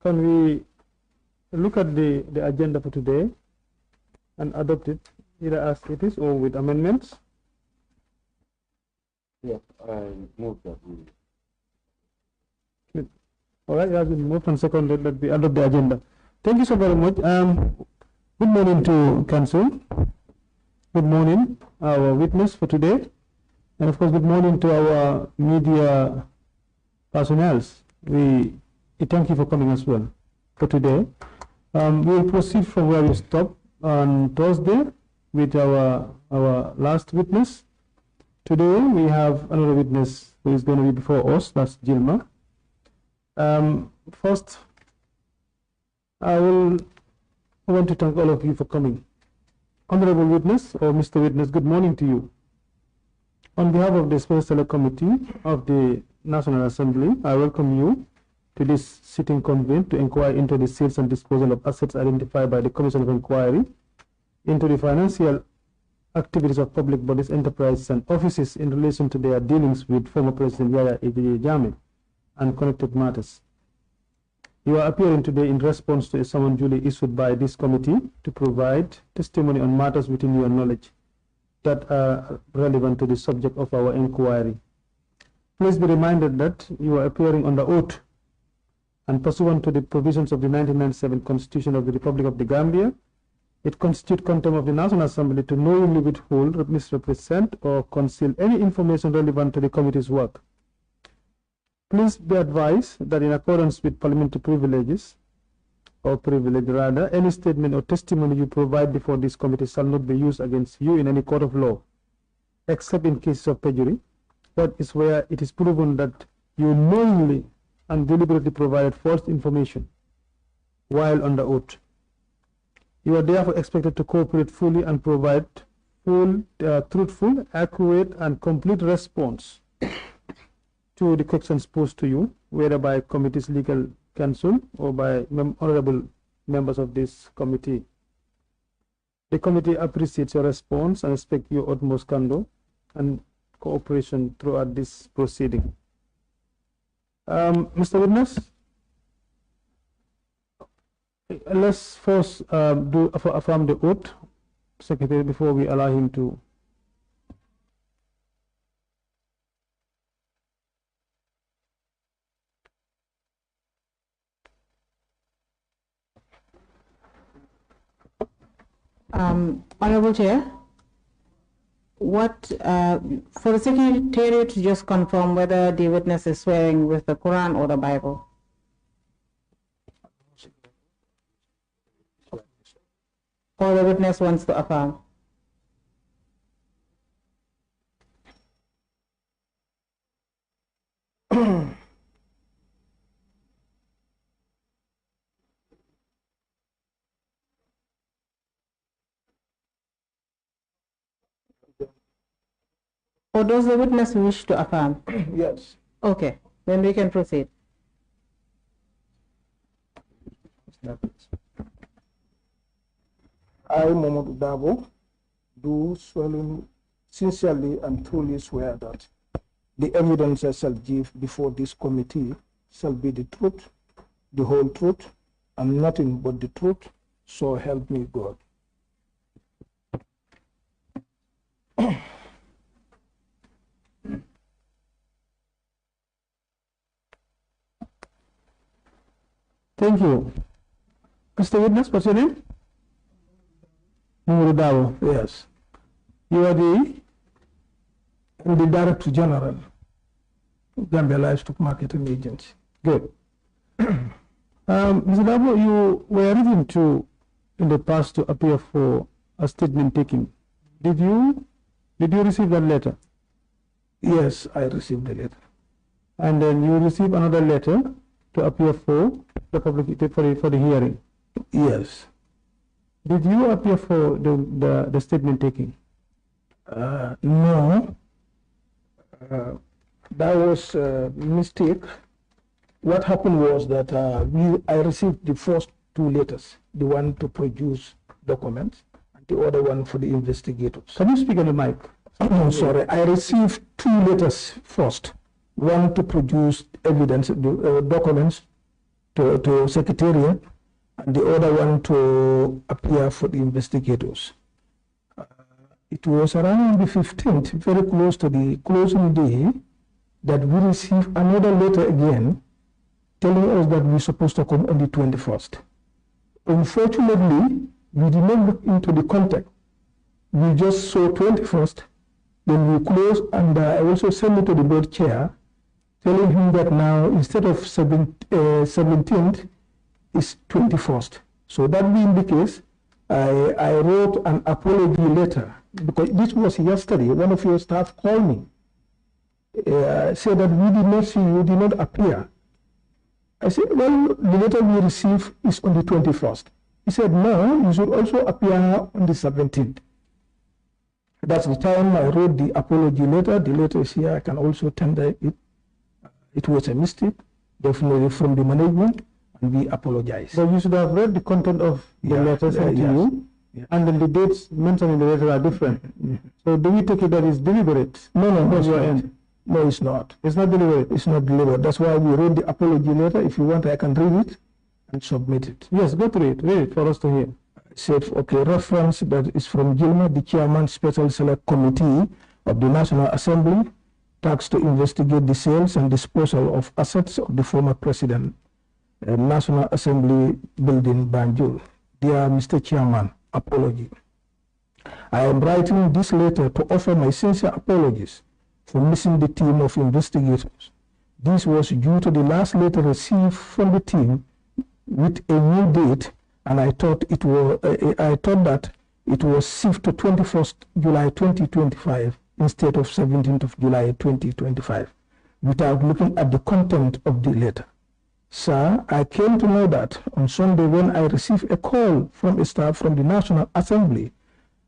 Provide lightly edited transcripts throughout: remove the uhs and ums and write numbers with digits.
can we look at the agenda for today and adopt it either as it is or with amendments? Yeah, I move that we. All right, it has been moved and seconded that we adopt the agenda. Thank you so very much. Good morning to Council. Good morning, our witness for today. And of course, good morning to our media personnel. We thank you for coming as well for today. We will proceed from where we stopped on Thursday with our last witness. Today we have another witness who is going to be before us. That's Gilma. First, I want to thank all of you for coming. Honorable witness or Mr. Witness, good morning to you. On behalf of the Special Select Committee of the National Assembly, I welcome you to this sitting convene to inquire into the sales and disposal of assets identified by the Commission of Inquiry into the financial activities of public bodies, enterprises, and offices in relation to their dealings with former President Yahya Jammeh and connected matters. You are appearing today in response to a summons duly issued by this committee to provide testimony on matters within your knowledge that are relevant to the subject of our inquiry. Please be reminded that you are appearing under oath and pursuant to the provisions of the 1997 Constitution of the Republic of the Gambia. It constitutes contempt of the National Assembly to knowingly withhold, misrepresent, or conceal any information relevant to the committee's work. Please be advised that in accordance with parliamentary privileges, or privilege rather, any statement or testimony you provide before this committee shall not be used against you in any court of law, except in cases of perjury. That is where it is proven that you knowingly and deliberately provided false information while under oath. You are therefore expected to cooperate fully and provide full, truthful, accurate, and complete response to the questions posed to you, whether by committee's legal counsel or by honorable members of this committee. The committee appreciates your response and expects your utmost candor and cooperation throughout this proceeding. Mr. Witness, let's first affirm the oath, Secretary, before we allow him to. Honorable Chair, what for the Secretary to just confirm whether the witness is swearing with the Quran or the Bible? Or the witness wants to affirm? Or does the witness wish to affirm? Yes. Okay, then we can proceed. I, Mohamed Dabo, do sincerely and truly swear that the evidence I shall give before this committee shall be the truth, the whole truth, and nothing but the truth, so help me God. Thank you. Mr. Witness, what's your name? Dawo. Yes. You are the Director General, Gambia Livestock Marketing Agency. Good. Mr. Dabo, you were written to in the past to appear for a statement taking. Did you receive that letter? Yes, I received the letter. And then you received another letter to appear for the public for the hearing. Yes. Did you appear for the statement taking? No. That was a mistake. What happened was that I received the first two letters, the one to produce documents and the other one for the investigators. Can you speak on the mic? No, sorry. I received two letters first. One to produce evidence, documents to Secretariat, and the other one to appear for the investigators. It was around the 15th, very close to the closing day, that we received another letter again telling us that we're supposed to come on the 21st. Unfortunately, we did not look into the contact. We just saw 21st, then we closed, and I also sent it to the board chair, telling him that now instead of 17th, it's 21st. So that being the case, I wrote an apology letter, because this was yesterday. One of your staff called me, said that we did not see you, did not appear. I said, well, the letter we received is on the 21st. He said, no, you should also appear on the 17th. That's the time I wrote the apology letter. The letter is here. I can also tender it. It was a mistake, definitely from the management, and we apologize. So you should have read the content of the letter sent to you, and then the dates mentioned in the letter are different. So do we take it that it's deliberate? No, From your end? No, it's not. It's not deliberate? It's not deliberate. That's why we wrote the apology letter. If you want, I can read it and submit it. Yes, go through it. Read it for us to hear. I said, okay, reference that is from Gilma, the Chairman Special Select Committee of the National Assembly, tasked to investigate the sales and disposal of assets of the former President, National Assembly Building, Banjul. Dear Mr. Chairman, apology. I am writing this letter to offer my sincere apologies for missing the team of investigators. This was due to the last letter received from the team with a new date, and I thought that it was shift to 21st July 2025 instead of 17th of July 2025, without looking at the content of the letter. Sir, I came to know that on Sunday when I received a call from a staff from the National Assembly.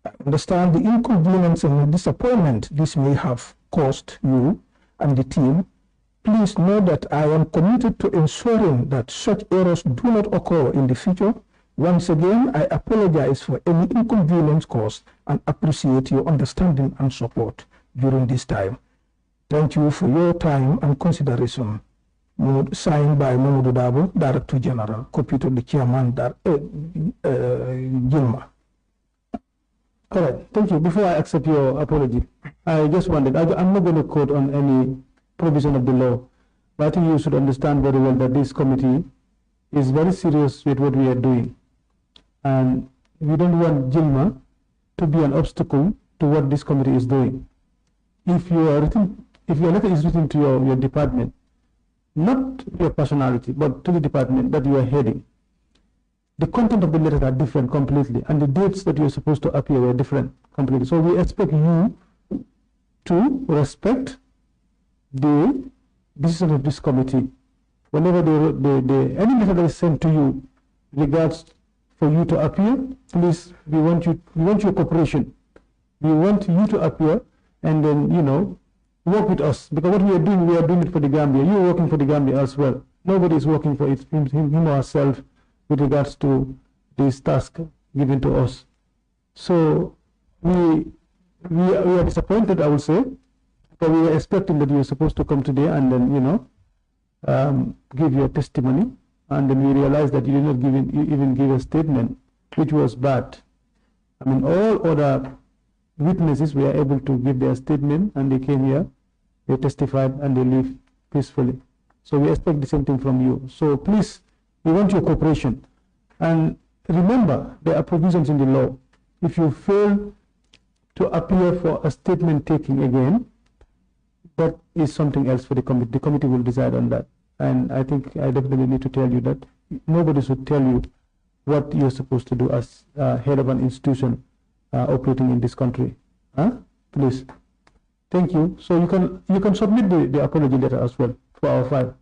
I understand the inconvenience and disappointment this may have caused you and the team. Please know that I am committed to ensuring that such errors do not occur in the future. Once again, I apologize for any inconvenience caused and appreciate your understanding and support during this time. Thank you for your time and consideration. Signed by Mamadou Dabo, Director General, copy to the Chairman, Gilma. All right, thank you. Before I accept your apology, I just wanted, I'm not going to quote on any provision of the law, but I think you should understand very well that this committee is very serious with what we are doing. And we don't want Gilma to be an obstacle to what this committee is doing. If your letter is written to your department, not your personality, but to the department that you are heading, the content of the letter are different completely, and the dates that you're supposed to appear were different completely. So we expect you to respect the decision of this committee. Whenever any letter that is sent to you regards for you to appear, please, we want your cooperation. We want you to appear and then, work with us, because what we are doing it for the Gambia. You are working for the Gambia as well. Nobody is working for him or herself with regards to this task given to us. So we are disappointed, I would say, but we were expecting that you were supposed to come today and then, give your testimony, and then we realized that you did not even give a statement, which was bad. I mean, all other witnesses were able to give their statement, and they came here, they testified, and they leave peacefully. So we expect the same thing from you. So please, we want your cooperation. And remember, there are provisions in the law. If you fail to appear for a statement taking again, that is something else for the committee. The committee will decide on that. And I think I definitely need to tell you that nobody should tell you what you're supposed to do as head of an institution operating in this country. Please. Thank you. So you can submit the apology letter as well for our file.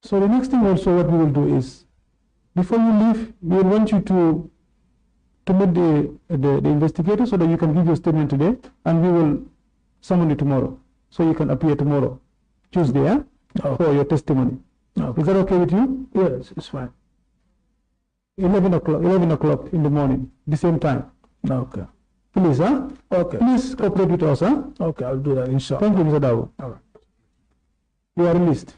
So the next thing also what we will do is, before you leave, we will want you to meet the investigator so that you can give your statement today, and we will summon you tomorrow, so you can appear tomorrow, Tuesday, for your testimony. Is that okay with you? Yes, it's fine. 11 o'clock in the morning, the same time. Okay. Please, huh? Okay. Please cooperate with us, huh? Okay, I'll do that, inshallah. Thank you, Mr. Dawo. All right. You are released.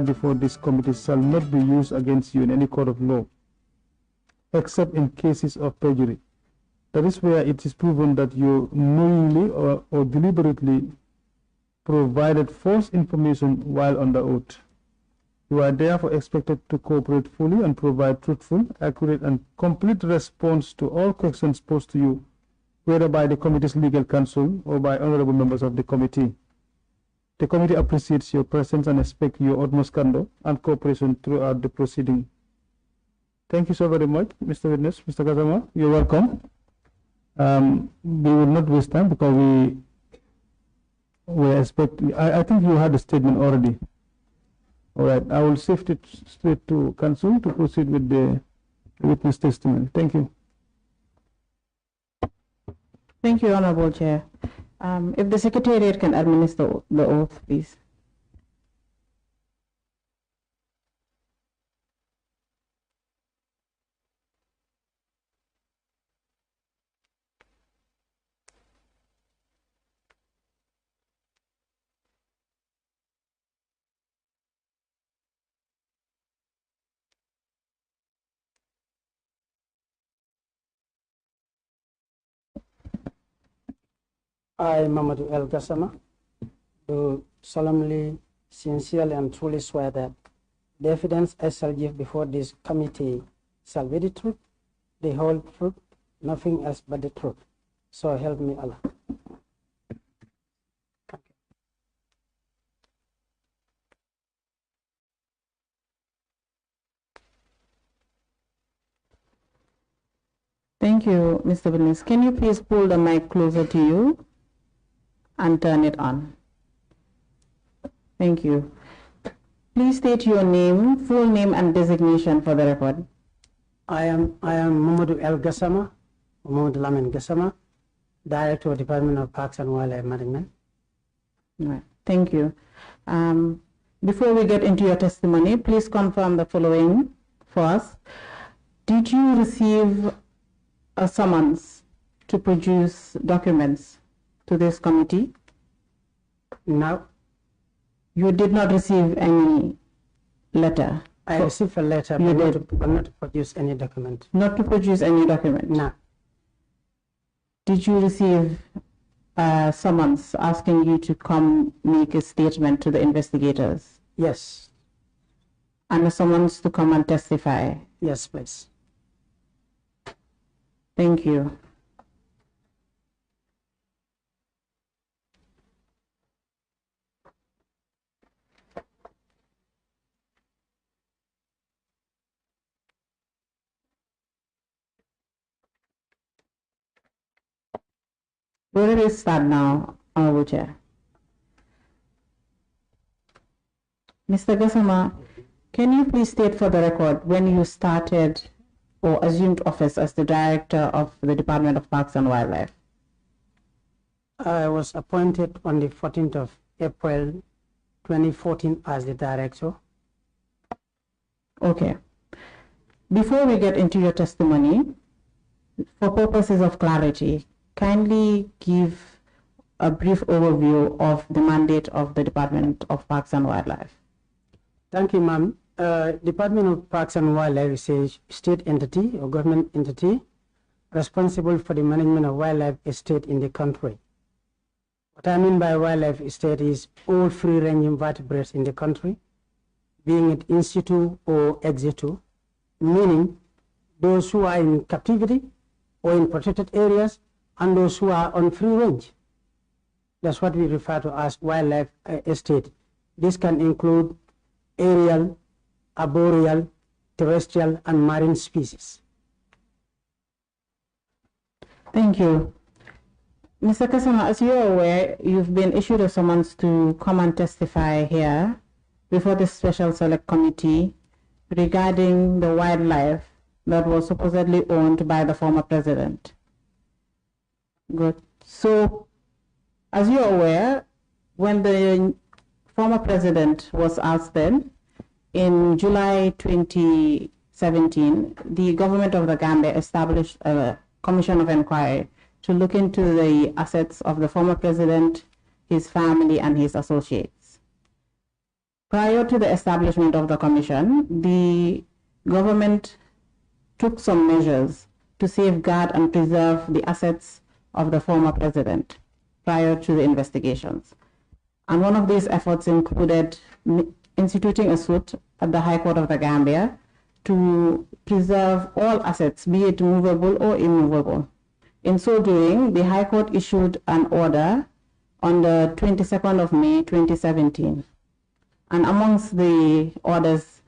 Before this committee shall not be used against you in any court of law, except in cases of perjury. That is where it is proven that you knowingly or deliberately provided false information while under oath. You are therefore expected to cooperate fully and provide truthful, accurate, and complete response to all questions posed to you, whether by the committee's legal counsel or by honorable members of the committee. The committee appreciates your presence and expects your utmost candor and cooperation throughout the proceeding. Thank you so very much, Mr. Witness. Mr. Kazama, you're welcome. We will not waste time because we expect. I think you had a statement already. All right, I will shift it straight to counsel to proceed with the witness testimony. Thank you. Thank you, Honorable Chair. If the Secretariat can administer the oath, please. I, Mamadou El Gassama, do solemnly, sincerely, and truly swear that the evidence I shall give before this committee shall be the truth, the whole truth, nothing else but the truth. So help me Allah. Thank you, Mr. Witness. Can you please pull the mic closer to you and turn it on? Thank you. Please state your name, full name, and designation for the record. I am Mamadou El Gassama, Mamadou Lamin Gassama, Director of Department of Parks and Wildlife Management. Right. Thank you. Before we get into your testimony, please confirm the following for us. Did you receive a summons to produce documents to this committee? No. You did not receive any letter? I received a letter, but not to produce any document. Not to produce any document? No. Did you receive a summons asking you to come make a statement to the investigators? Yes. And a summons to come and testify? Yes, please. Thank you. Where do we start now, Honorable Chair? Mr. Gassama, can you please state for the record when you started or assumed office as the Director of the Department of Parks and Wildlife? I was appointed on the 14th of April 2014 as the Director. Okay. Before we get into your testimony, for purposes of clarity, kindly give a brief overview of the mandate of the Department of Parks and Wildlife. Thank you, ma'am. Department of Parks and Wildlife is a state entity or government entity responsible for the management of wildlife estate in the country. What I mean by wildlife estate is all free-ranging vertebrates in the country, being it in situ or ex situ, meaning those who are in captivity or in protected areas and those who are on free range. That's what we refer to as wildlife estate. This can include aerial, arboreal, terrestrial, and marine species. Thank you. Mr. Kasama, as you are aware, you've been issued a summons to come and testify here before the Special Select Committee regarding the wildlife that was supposedly owned by the former president. Good. So, as you are aware, when the former president was ousted in July 2017, the government of the Gambia established a commission of inquiry to look into the assets of the former president, his family, and his associates. Prior to the establishment of the commission, the government took some measures to safeguard and preserve the assets of the former president prior to the investigations. And one of these efforts included instituting a suit at the High Court of the Gambia to preserve all assets, be it movable or immovable. In so doing, the High Court issued an order on the 22nd of May 2017. And amongst the orders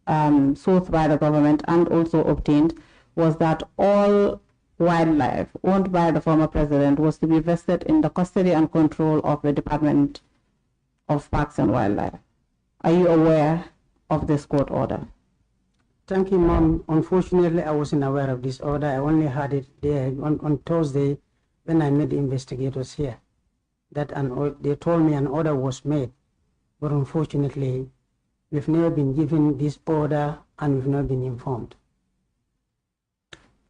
sought by the government and also obtained was that all wildlife owned by the former president was to be vested in the custody and control of the Department of Parks and Wildlife. Are you aware of this court order? Thank you, Mom. Unfortunately, I wasn't aware of this order. I only had it there on Thursday when I met the investigators here. They told me an order was made, but unfortunately, we've never been given this order and we've not been informed.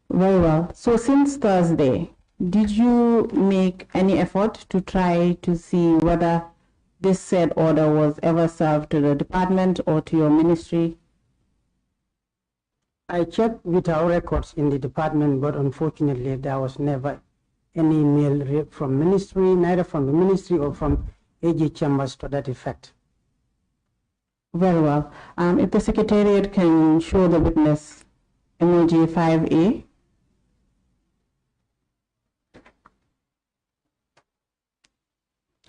Very well. So since Thursday, did you make any effort to try to see whether this said order was ever served to the department or to your ministry? I checked with our records in the department, but unfortunately there was never any mail from ministry, neither from the ministry or from AG chambers to that effect. Very well. If the Secretariat can show the witness emoji 5A.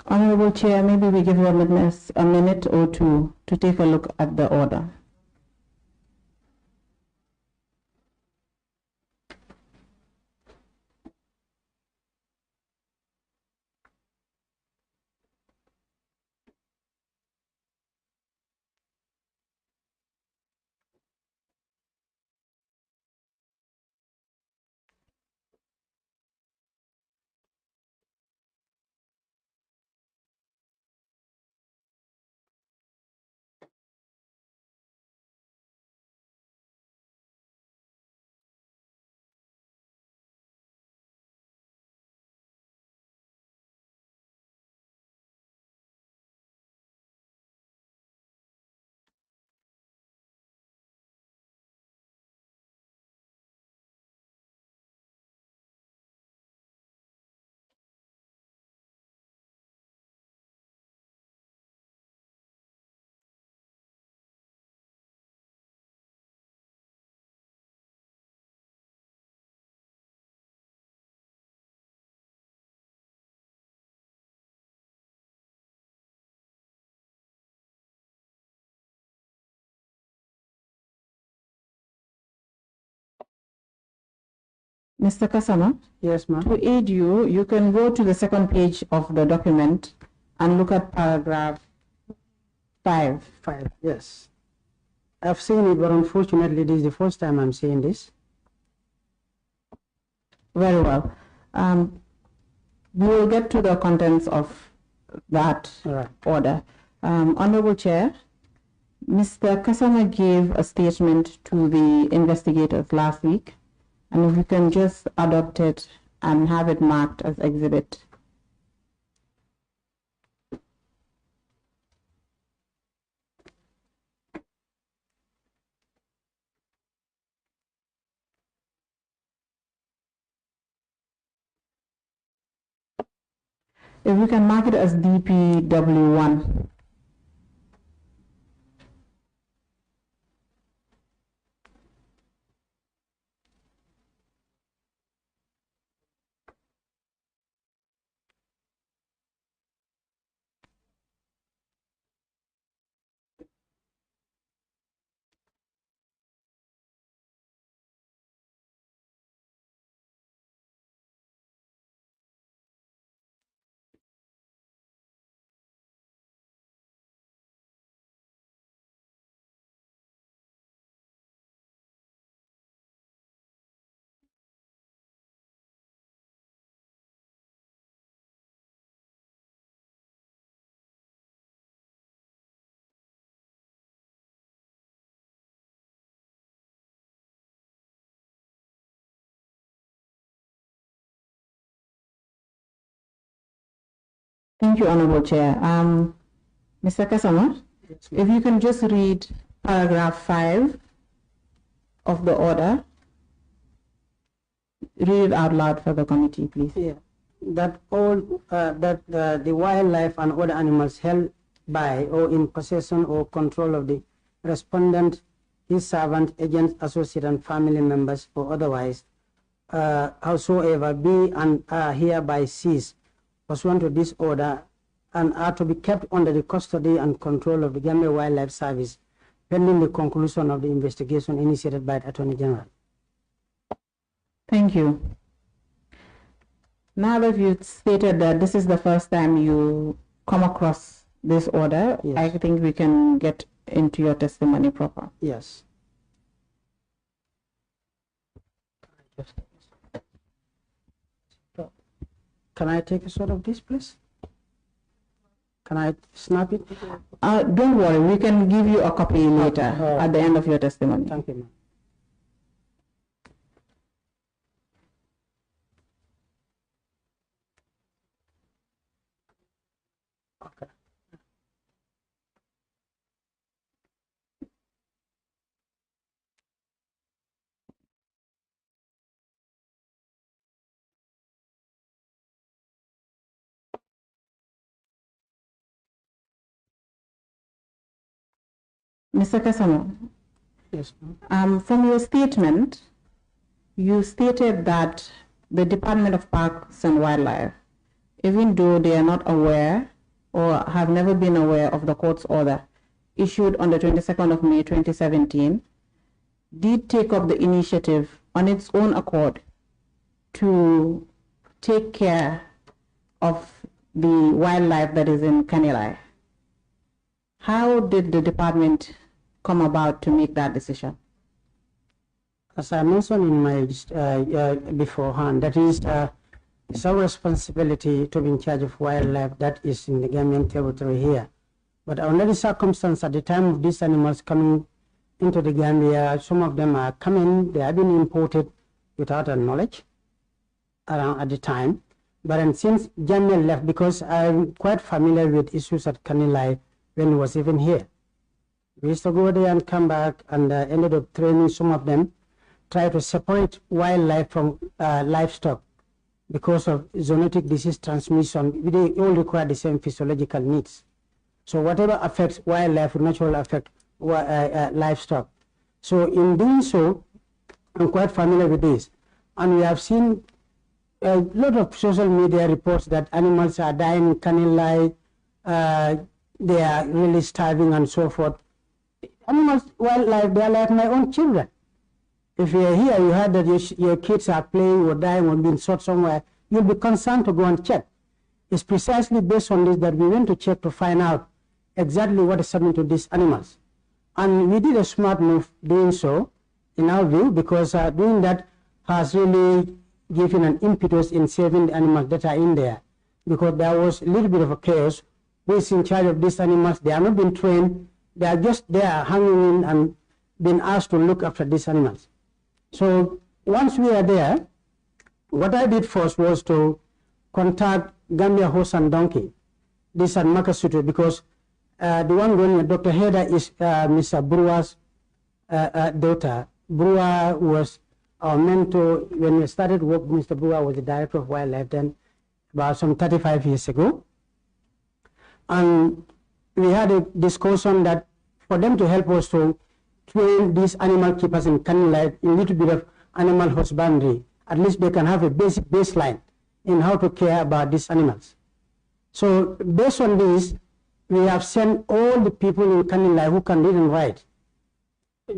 Honorable Chair, maybe we give your witness a minute or two to take a look at the order. Mr. Kasama? Yes, ma'am. To aid you, you can go to the second page of the document and look at paragraph 5. 5, yes. I've seen it, but unfortunately this is the first time I'm seeing this. Very well. We will get to the contents of that order. Honorable Chair, Mr. Kasama gave a statement to the investigators last week, and if you can just adopt it and have it marked as exhibit. If you can mark it as DPW1. Thank you, Honorable Chair. Mr. Kasama, if you can just read paragraph 5 of the order. Read it out loud for the committee, please. Yeah. That the wildlife and other animals held by or in possession or control of the respondent, his servant, agents, associate, and family members, or otherwise, howsoever be and are hereby seized pursuant to this order and are to be kept under the custody and control of the Gambia Wildlife Service pending the conclusion of the investigation initiated by the Attorney General. Thank you. Now that you've stated that this is the first time you come across this order, yes, I think we can get into your testimony proper. Yes. Can I take a shot of this, please? Can I snap it? Don't worry, we can give you a copy later at the end of your testimony. Thank you, ma'am. Okay. Mr. Kasamo, Yes, from your statement, you stated that the Department of Parks and Wildlife, even though they are not aware or have never been aware of the court's order issued on the 22nd of May 2017, did take up the initiative on its own accord to take care of the wildlife that is in Kanilai. How did the department come about to make that decision? As I mentioned in my beforehand, that is it's our responsibility to be in charge of wildlife that is in the Gambian territory here. But under the circumstance at the time of these animals coming into the Gambia, some of them are coming, they have been imported without our knowledge around at the time. But then since JANNEH left, because I'm quite familiar with issues at Kanilai when he was even here. We used to go there and come back and ended up training some of them, try to separate wildlife from livestock because of zoonotic disease transmission. They all require the same physiological needs. So whatever affects wildlife will naturally affect livestock. So in doing so, I'm quite familiar with this. And we have seen a lot of social media reports that animals are dying in Kanilai, they are really starving and so forth. Animals, wildlife, they are like my own children. If you're here, you heard that your kids are playing or dying or being shot somewhere, you'll be concerned to go and check. It's precisely based on this that we went to check to find out exactly what is happening to these animals. And we did a smart move doing so, in our view, because doing that has really given an impetus in saving the animals that are in there. Because there was a little bit of a chaos. Who is in charge of these animals? They are not been trained. They are just there hanging in and being asked to look after these animals. So once we are there, what I did first was to contact Gambia Horse and Donkey, this at Makasutu, because the one running, Dr. Heda, is Mr. Brewer's daughter. Brewer was our mentor when we started work. Mr. Brewer was the director of wildlife then, about some 35 years ago. And we had a discussion that for them to help us to train these animal keepers in Kanilai in a little bit of animal husbandry, at least they can have a basic baseline in how to care about these animals. So based on this, we have sent all the people in Kanilai who can read and write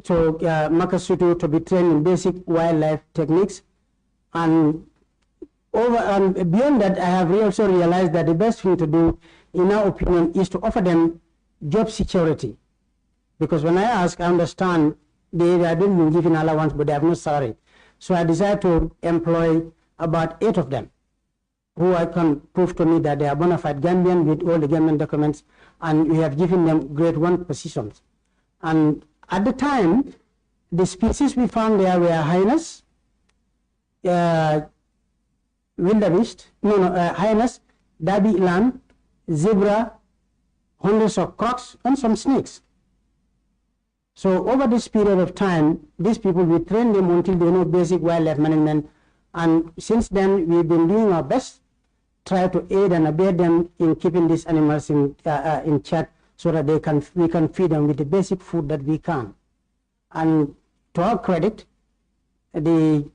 to Makasutu to be trained in basic wildlife techniques. And over and beyond that, I have also realized that the best thing to do, in our opinion, is to offer them job security. Because when I ask, I understand they have been given allowance, but they have no salary. So I decided to employ about 8 of them, who I can prove to me that they are bona fide Gambian with all the Gambian documents, and we have given them grade 1 positions. And at the time, the species we found there were hyenas, wildebeest, hyenas, Dabi eland, zebra, hundreds of crocs, and some snakes. So over this period of time, these people, we train them until they know basic wildlife management. And since then, we've been doing our best, try to aid and abet them in keeping these animals in check so that we can feed them with the basic food that we can. And to our credit, the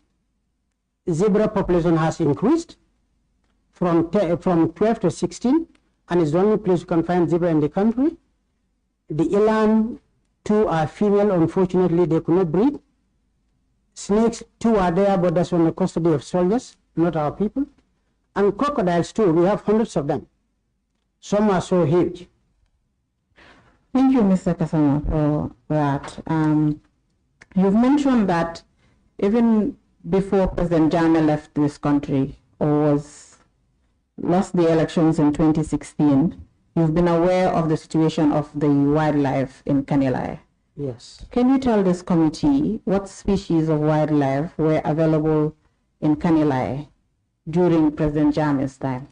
zebra population has increased from 12 to 16, and it's the only place you can find zebra in the country. The eland, 2 are female. Unfortunately, they could not breed. Snakes, 2 are there, but that's on the custody of soldiers, not our people. And crocodiles too, we have hundreds of them. Some are so huge. Thank you, Mr. Kasama, for that. You've mentioned that even before President JANNEH left this country or lost the elections in 2016, you've been aware of the situation of the wildlife in Kanilai. Yes. Can you tell this committee what species of wildlife were available in Kanilai during President JANNEH's time?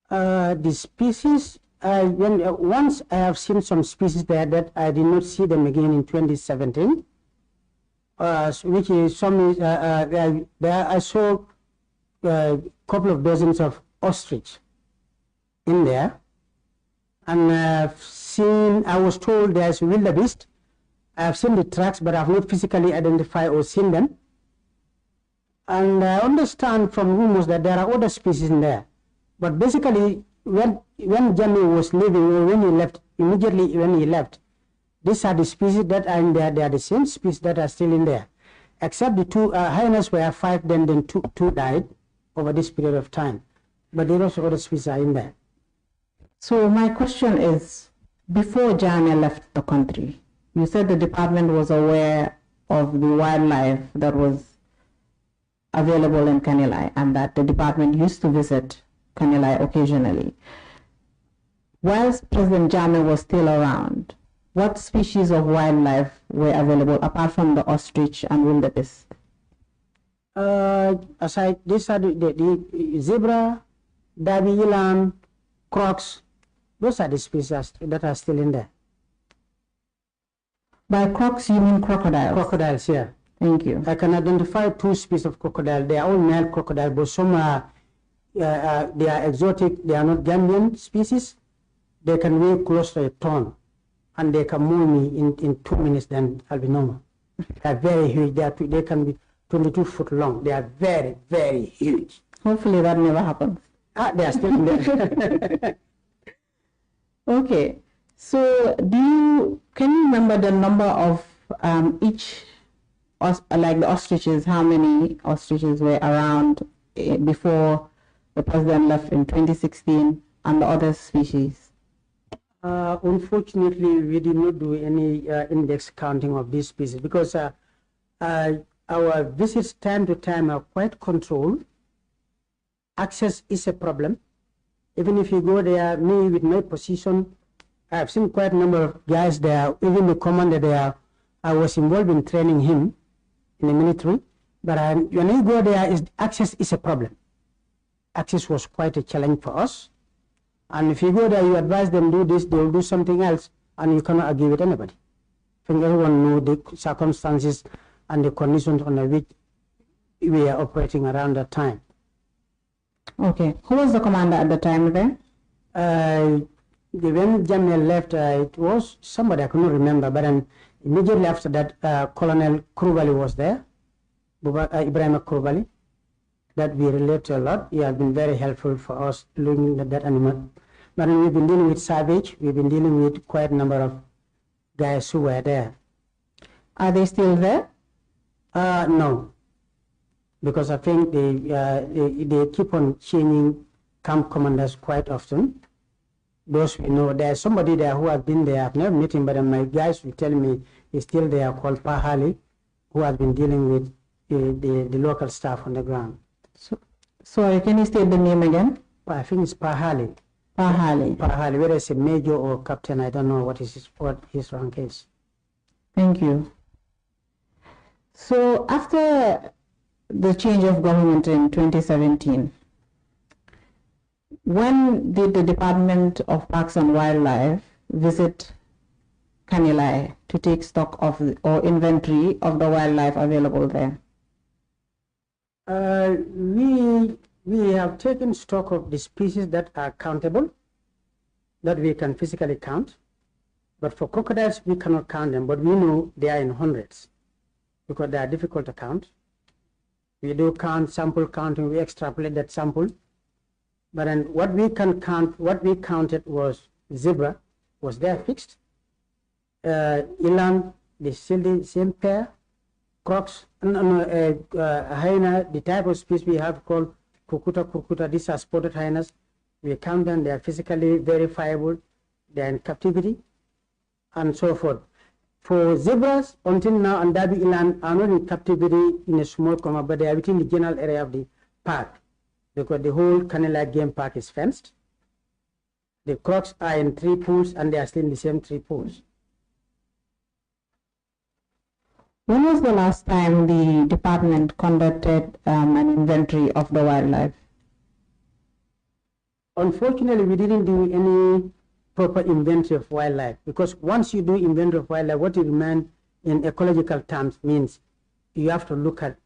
The species, once I have seen some species there that I did not see them again in 2017, which is some, there I saw a couple of dozens of ostrich in there. And I was told there's wildebeest. I have seen the tracks, but I have not physically identified or seen them. And I understand from rumors that there are other species in there. But basically, when JANNEH was leaving, or when he left, immediately when he left, these are the species that are in there. They are the same species that are still in there. Except the 2 hyenas were 5, then 2 died over this period of time. But the rest of other species are in there. So my question is, before JANNEH left the country, you said the department was aware of the wildlife that was available in Kanilai and that the department used to visit Kanilai occasionally. Whilst President JANNEH was still around, what species of wildlife were available apart from the ostrich and wildebeest? Aside, these are the zebra, derby eland, crocs. Those are the species that are still in there. By crocs, you mean crocodiles? Crocodiles, yeah. Thank you. I can identify 2 species of crocodile. They are all male crocodile, but some are they are exotic. They are not Gambian species. They can weigh close to a ton, and they can move me in 2 minutes. Then I'll be normal. They are very huge. They can be 22 foot long. They are very, very huge. Hopefully that never happens. They are still in there. Okay, so can you remember the number of each, like the ostriches, how many ostriches were around before the president left in 2016 and the other species? Unfortunately, we did not do any index counting of these species because our visits time to time are quite controlled. Access is a problem. Even if you go there, me with my position, I have seen quite a number of guys there, even the commander there, I was involved in training him in the military. But when you go there, access is a problem. Access was quite a challenge for us. And if you go there, you advise them do this, they will do something else, and you cannot argue with anybody. I think everyone knows the circumstances and the conditions under which we are operating around that time. Okay. Who was the commander at the time then? When JANNEH left, it was somebody I could not remember, but then immediately after that, Colonel Krubali was there, Ibrahim Krubali, that we relate to a lot. He has been very helpful for us looking at that animal. But we've been dealing with Savage, we've been dealing with quite a number of guys who were there. Are they still there? No. Because I think they keep on changing camp commanders quite often. Those we know, there's somebody there who has been there. I've never met him, but my guys will tell me he's still there, called Pahali, who has been dealing with the local staff on the ground. Sorry, can you state the name again? I think it's Pahali. Pahali. Pahali, whether it's a major or captain, I don't know what his rank is. Thank you. So after the change of government in 2017, When did the Department of Parks and Wildlife visit Kanilai to take stock of or inventory of the wildlife available there? We have taken stock of the species that are countable, that we can physically count. But for crocodiles, we cannot count them, but we know they are in hundreds because they are difficult to count. We do count, sample counting, we extrapolate that sample. But then what we can count, what we counted was zebra, was there fixed. Eland, still the same pair. Crocs, hyena, the type of species we have called kurkuta, these are spotted hyenas. We count them, they are physically verifiable, they are in captivity, and so forth. For zebras, until now, and Dabi Eland are not in captivity in a small comma, but they are within the general area of the park, because the whole Kanilai Game Park is fenced. The crocs are in 3 pools, and they are still in the same 3 pools. When was the last time the department conducted an inventory of the wildlife? Unfortunately, we didn't do any proper inventory of wildlife, because once you do inventory of wildlife, what it meant in ecological terms means you have to look at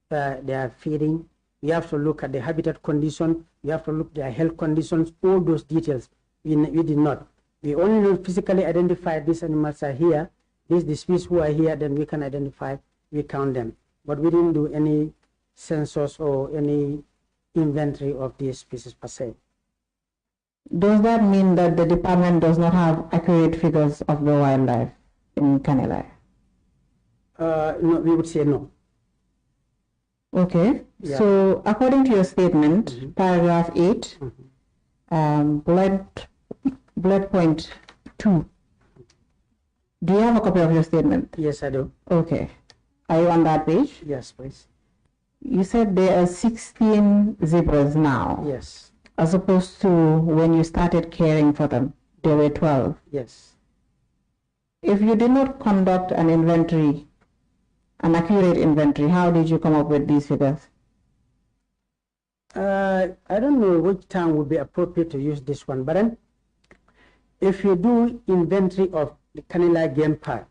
their feeding, you have to look at the habitat condition, you have to look at their health conditions, all those details. We did not. We only physically identify these animals are here, these the species who are here, then we can identify, we count them. But we didn't do any census or any inventory of these species per se. Does that mean that the department does not have accurate figures of the wildlife in Kanilai? No, we would say no. Okay. Yeah. So according to your statement, paragraph 8, bullet point 2, do you have a copy of your statement? Yes, I do. Okay. Are you on that page? Yes, please. You said there are 16 zebras now. Yes. As opposed to when you started caring for them, there were 12. Yes. If you did not conduct an inventory, an accurate inventory, how did you come up with these figures? I don't know which time would be appropriate to use this one, but then if you do inventory of the Kanilai Game Park,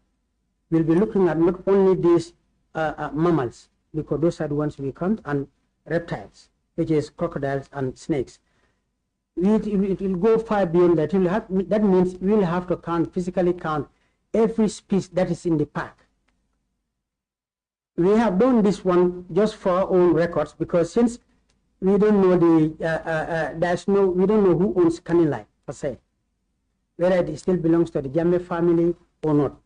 we'll be looking at not only these mammals, because those are the ones we count, and reptiles, which is crocodiles and snakes. It will go far beyond that. That means we'll have to physically count every species that is in the park. We have done this one just for our own records, because since we don't know we don't know who owns Kanilai per se, whether it still belongs to the JANNEH family or not.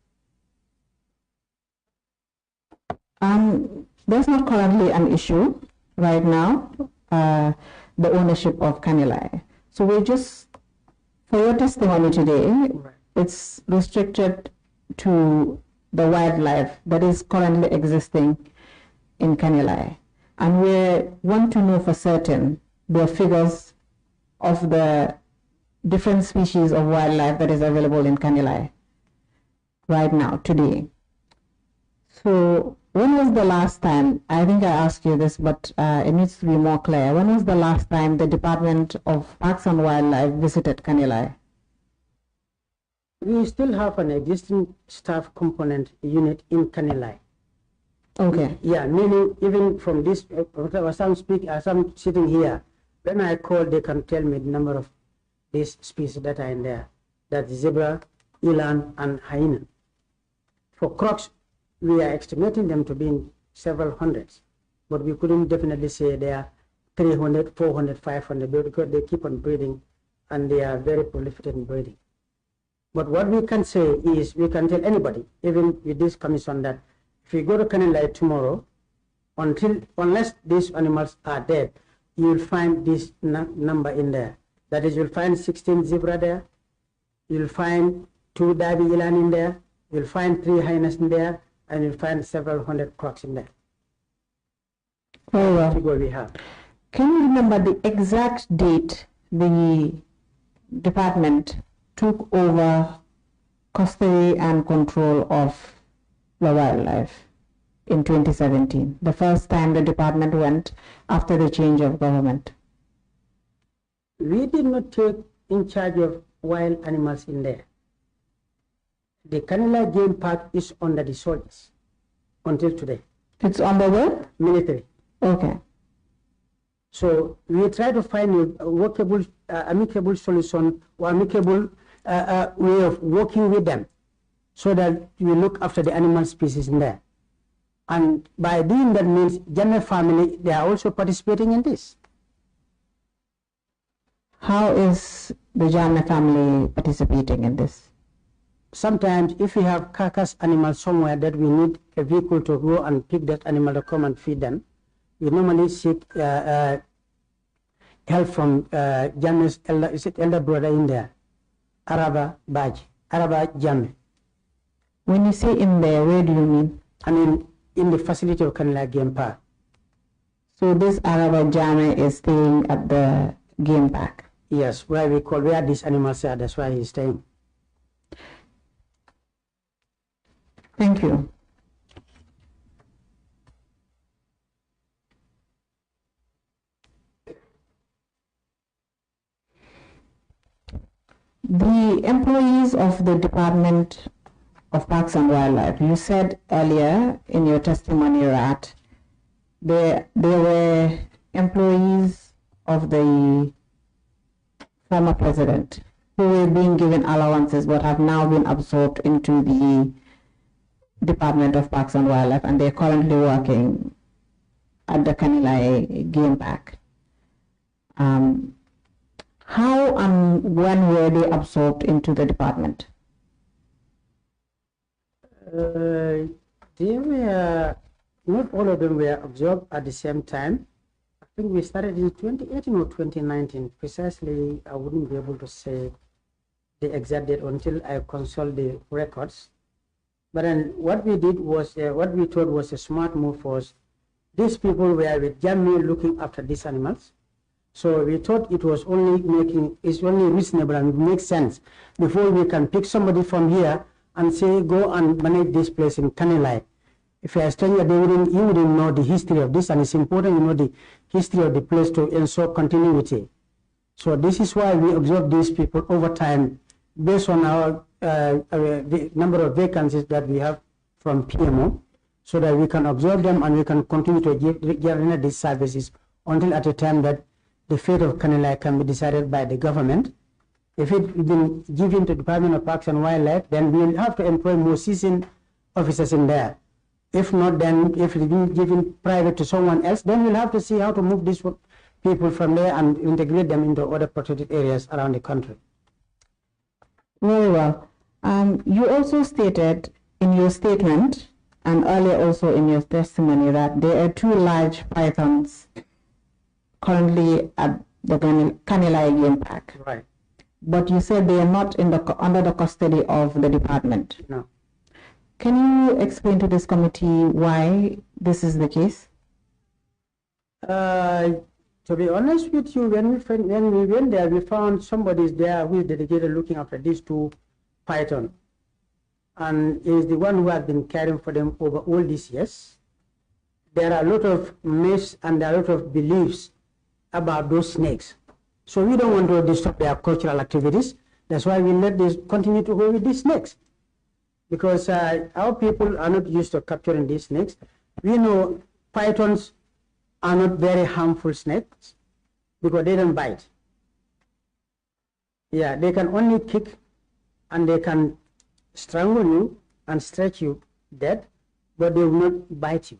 There's not currently an issue right now, the ownership of Kanilai. So we just, for your testimony today, it's restricted to the wildlife that is currently existing in Kanilai. And we want to know for certain the figures of the different species of wildlife that is available in Kanilai right now, today. So when was the last time, I think I asked you this, but it needs to be more clear. When was the last time the Department of Parks and Wildlife visited Kanilai? We still have an existing staff component unit in Kanilai. Okay. Yeah, meaning even from this, as I'm sitting here, when I call, they can tell me the number of these species that are in there. That's zebra, eland, and hyena. For crocs, we are estimating them to be in several hundreds, but we couldn't definitely say they are 300, 400, 500, because they keep on breeding and they are very prolific in breeding. But what we can say is, we can tell anybody, even with this commission, that if you go to Kanilai tomorrow, unless these animals are dead, you will find this number in there. That is, you'll find 16 zebra there, you'll find 2 Dabi eland in there, you'll find 3 hyenas in there, and you'll find several hundred crocs in there. Oh, well. Figure we have. Can you remember the exact date the department took over custody and control of the wildlife in 2017, the first time the department went after the change of government? We did not take in charge of wild animals in there. The Kanila Game Park is under the soldiers until today. It's under the Military. okay. So we try to find a workable, amicable solution or amicable way of working with them so that we look after the animal species in there. And by doing that means JANNEH family, they are also participating in this. How is the JANNEH family participating in this? Sometimes if we have carcass animals somewhere that we need a vehicle to go and pick that animal to come and feed them, we normally seek help from JANNEH's elder brother in there, Araba JANNEH. When you say in there, where do you mean? I mean, in the facility of Kanila Game Park. So this Araba JANNEH is staying at the game park? Yes, where these animals are, that's why he's staying. Thank you. The employees of the Department of Parks and Wildlife, you said earlier in your testimony that they were employees of the former president who were being given allowances but have now been absorbed into the Department of Parks and Wildlife, and they're currently working at the Kanilai Game Park. How and when were they absorbed into the department? They were, not all of them were absorbed at the same time. I think we started in 2018 or 2019. Precisely, I wouldn't be able to say the exact date until I consult the records. But then what we did was, what we thought was a smart move was, these people were with JANNEH looking after these animals. So we thought it was only reasonable and it makes sense before we can pick somebody from here and say, go and manage this place in Kanilai. If you're a stranger, you wouldn't know the history of this, and it's important you know the history of the place to ensure continuity. So this is why we observe these people over time based on our the number of vacancies that we have from PMO, so that we can observe them and we can continue to give these services until at a time that the fate of Kanilai can be decided by the government. If it's been given to the Department of Parks and Wildlife, then we will have to employ more seasoned officers in there. If not, then if it's been given private to someone else, then we'll have to see how to move these people from there and integrate them into other protected areas around the country. Very well. You also stated in your statement and earlier also in your testimony that there are two large pythons currently at the Kanilai Game Park. Right. But you said they are not under the custody of the department. No. Can you explain to this committee why this is the case? To be honest with you, when we went there, we found somebody there who is dedicated looking after these two pythons. And is the one who has been caring for them over all these years. There are a lot of myths and there are a lot of beliefs about those snakes. So we don't want to disturb their cultural activities. That's why we let this continue to go with these snakes. Because our people are not used to capturing these snakes. We know pythons are not very harmful snakes because they don't bite. Yeah, they can only kick and they can strangle you and stretch you dead, but they will not bite you.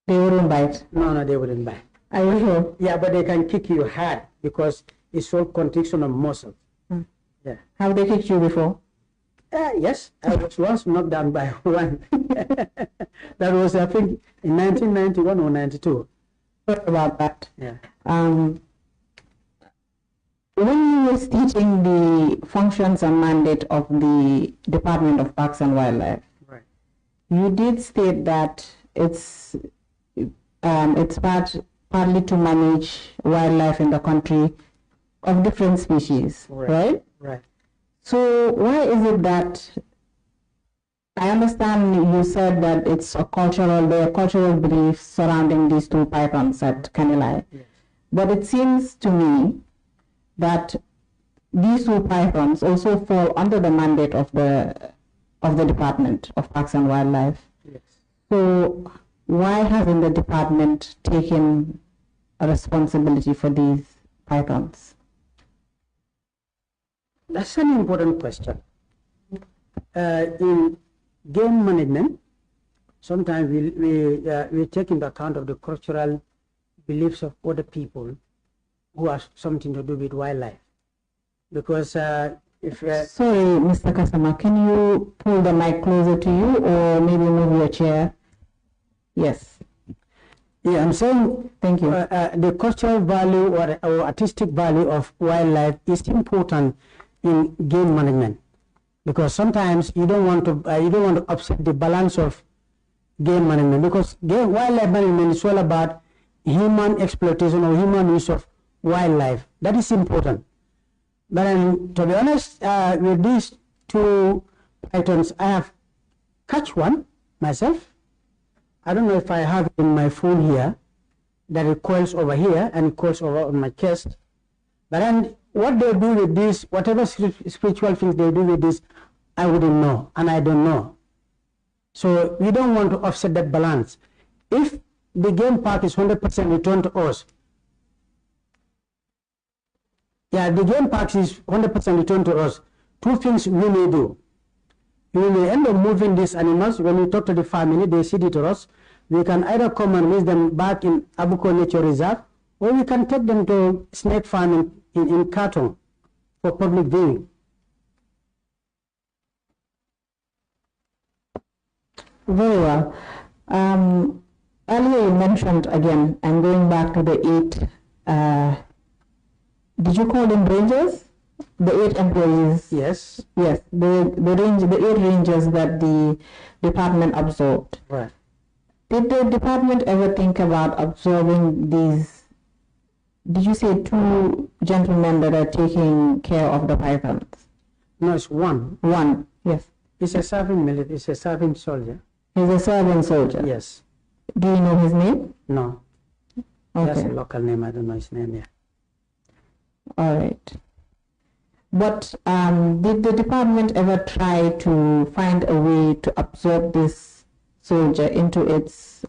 They wouldn't bite? No, they wouldn't bite. Are you sure? Yeah, but they can kick you hard because it's all contraction of muscle. Yeah. Have they kicked you before? Yes, I was once knocked down by one. That was, I think, in 1991 or 92. What about that? Yeah. When you were stating the functions and mandate of the Department of Parks and Wildlife, right, you did state that it's partly to manage wildlife in the country of different species, right? Right. So why is it that, I understand you said that there are cultural beliefs surrounding these two pythons at Kanilai, Yes. But it seems to me that these two pythons also fall under the mandate of the Department of Parks and Wildlife. Yes. So why hasn't the department taken a responsibility for these pythons? That's an important question. In game management, sometimes we take into account of the cultural beliefs of other people who have something to do with wildlife. Because if Sorry, Mr. Kasama, can you pull the mic closer to you or maybe move your chair? Yes. yeah, I'm saying Thank you. the cultural value or artistic value of wildlife is important in game management, because sometimes you don't want to upset the balance of game management, because wildlife management is all about human exploitation or human use of wildlife. That is important. But to be honest, with these two pythons, I have catch one myself. I don't know if I have it in my phone here, that it coils over here and it coils over on my chest. But then what they do with this, whatever spiritual things they do with this, I wouldn't know, and I don't know. So we don't want to offset that balance. If the game park is 100% returned to us, the game park is 100% returned to us, two things we may do. We may end up moving these animals. When we talk to the family, they cede it to us. We can either come and raise them back in Abuko Nature Reserve, or we can take them to snake farming in Katong for public viewing. Very well. Earlier you mentioned, again, I'm going back to the 8, did you call them rangers? The 8 employees? Yes. Yes, the 8 rangers that the department absorbed. Right. Did the department ever think about absorbing these, did you say 2 gentlemen that are taking care of the pythons? No, it's one. One, yes. It's a serving military, it's a serving soldier. He's a serving soldier? Yes. Do you know his name? No. Okay. That's a local name, I don't know his name yet. All right. But did the department ever try to find a way to absorb this soldier into its,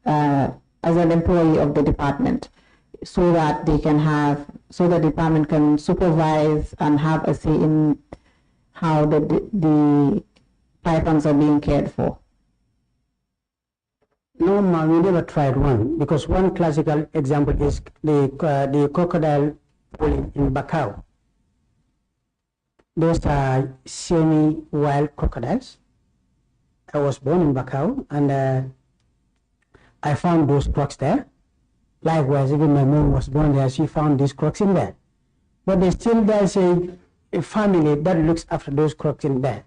as an employee of the department, so that they can have, so the department can supervise and have a say in how the pythons are being cared for? No, ma'am, we never tried one, because one classical example is the crocodile pool in Bakau. Those are semi-wild crocodiles. I was born in Bakau, and I found those crocs there. Likewise, even my mom was born there, she found these crocs in there. But there's a family that looks after those crocs in there.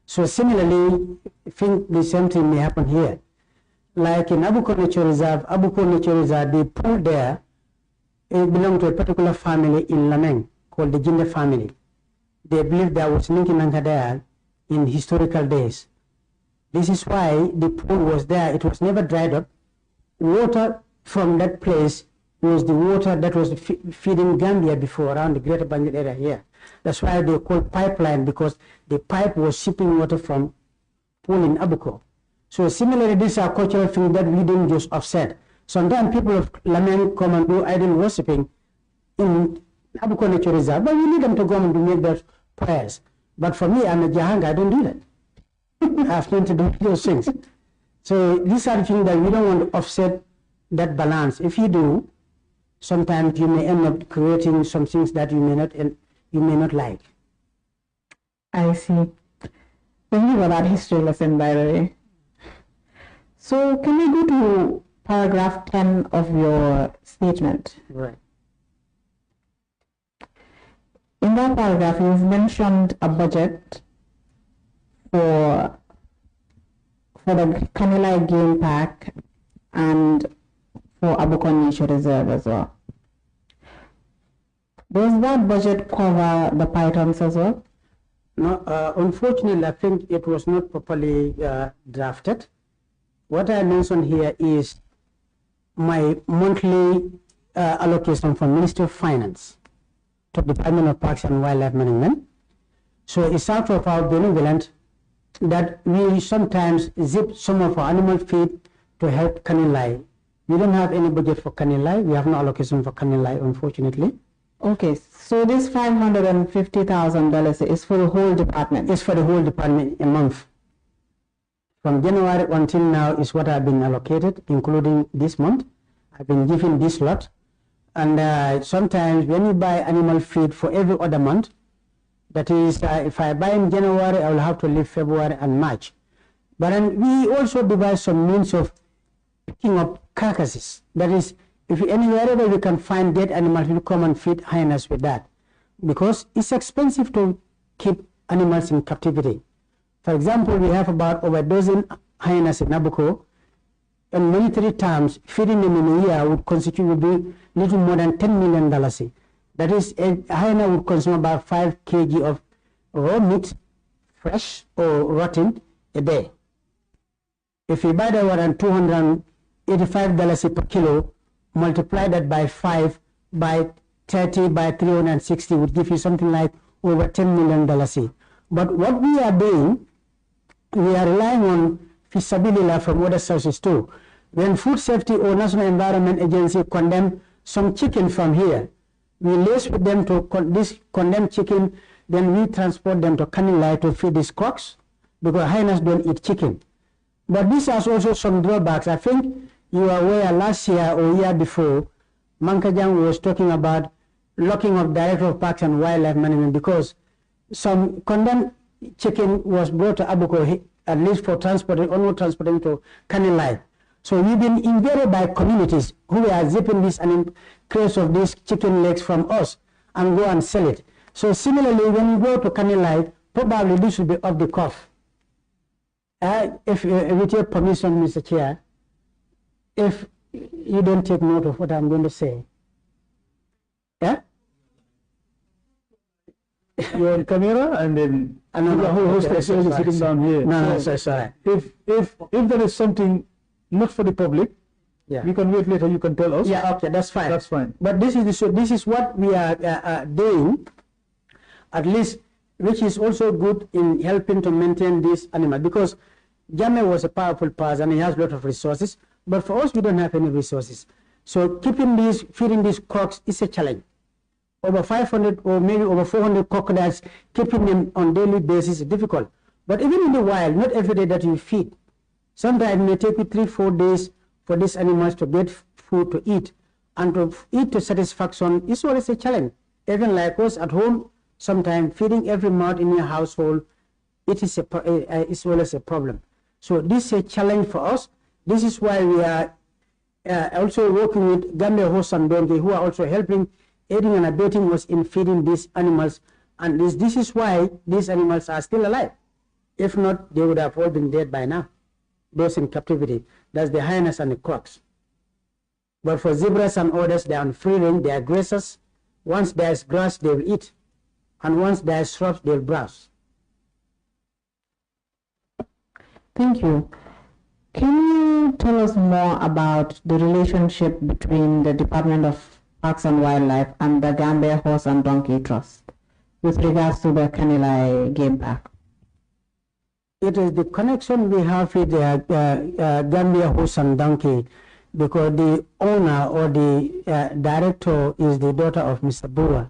So similarly, I think the same thing may happen here. Like in Abuko Nature Reserve, the pool there, it belonged to a particular family in Lameng called the Jinde family. They believe there was Ninkinanka there in historical days. This is why the pool was there. It was never dried up. Water from that place was the water that was feeding Gambia before, around the Greater Banjul area here. That's why they call pipeline, because the pipe was shipping water from pool in Abuko. So similarly, these are cultural things that we don't just offset. Sometimes people of Lameng come and do idol worshipping in Abuko Nature Reserve, but we need them to go and make their prayers. But for me, I'm a Jahanga, I don't do that. I have nothing to do with those things. So these are the things that we don't want to offset that balance. If you do, sometimes you may end up creating some things that you may not like. I see. Thank you for that history lesson, by the way. So can we go to paragraph 10 of your statement? Right. In that paragraph, you've mentioned a budget for the Kanilai Game Park and for Abuko Nature Reserve as well. Does that budget cover the pythons as well? No, unfortunately, I think it was not properly drafted. What I mentioned here is my monthly allocation from Ministry of Finance to Department of Parks and Wildlife Management. So it's out of our benevolent that we sometimes zip some of our animal feed to help Kanilai. We don't have any budget for Kanilai. We have no allocation for Kanilai, unfortunately. Okay, so this $550,000 is for the whole department? It's for the whole department a month. From January until now is what I've been allocated, including this month. I've been given this lot. And sometimes when you buy animal feed for every other month, that is, if I buy in January, I will have to leave February and March. But then we also devise some means of picking up carcasses. That is, if wherever we can find dead animals, we'll come and feed hyenas with that. Because it's expensive to keep animals in captivity. For example, we have about over a dozen hyenas in Nabucco. In monetary terms, feeding them in a year would be little more than $10 million. That is, a hyena would consume about 5 kg of raw meat, fresh or rotten, a day. If you buy that one at $285 per kilo, multiply that by 5, by 30, by 360 would give you something like over $10 million. But what we are doing, we are relying on feasibility from other sources too. When Food Safety or National Environment Agency condemn some chicken from here, we liaise with them to this condemned chicken, then we transport them to Kanilai to feed these crocs, because hyenas don't eat chicken. But this has also some drawbacks. I think you are aware last year or year before, Mankajang was talking about locking up Director of Parks and Wildlife Management because some condemned chicken was brought to Abuko, at least for transporting, or not transporting to Kanilai. So we've been invaded by communities who are zipping this and crates of these chicken legs from us and go and sell it. So similarly, when you go to Kanilai, probably this will be off the cuff. If with your permission, Mr. Chair, if you don't take note of what I'm going to say. Yeah? You're on camera and then the whole host is sitting down here. No, sorry. If there is something not for the public, yeah, we can wait later, you can tell us. Yeah, okay, that's fine. That's fine. But this is what we are doing, at least, which is also good in helping to maintain this animal, because JANNEH was a powerful person and he has a lot of resources, but for us we don't have any resources. So feeding these crocs is a challenge. Over 500 or maybe over 400 crocodiles, keeping them on daily basis is difficult. But even in the wild, not every day that you feed. Sometimes it may take you 3-4 days for these animals to get food to eat. And to eat to satisfaction is always a challenge. Even like us at home, sometimes feeding every mouth in your household, it is always a problem. So this is a challenge for us. This is why we are also working with Gambia Horse and Donkey, who are also helping, aiding and abetting us in feeding these animals. And this is why these animals are still alive. If not, they would have all been dead by now. Those in captivity. That's the hyenas and the crocs. But for zebras and others, they are on free range, they are grazers. Once there is grass, they will eat. And once there is shrubs, they will browse. Thank you. Can you tell us more about the relationship between the Department of Parks and Wildlife and the Gambia Horse and Donkey Trust with regards to the Kanilai Game Park? It is the connection we have with the Gambia Horse and Donkey, because the owner or the director is the daughter of Mr. Bua.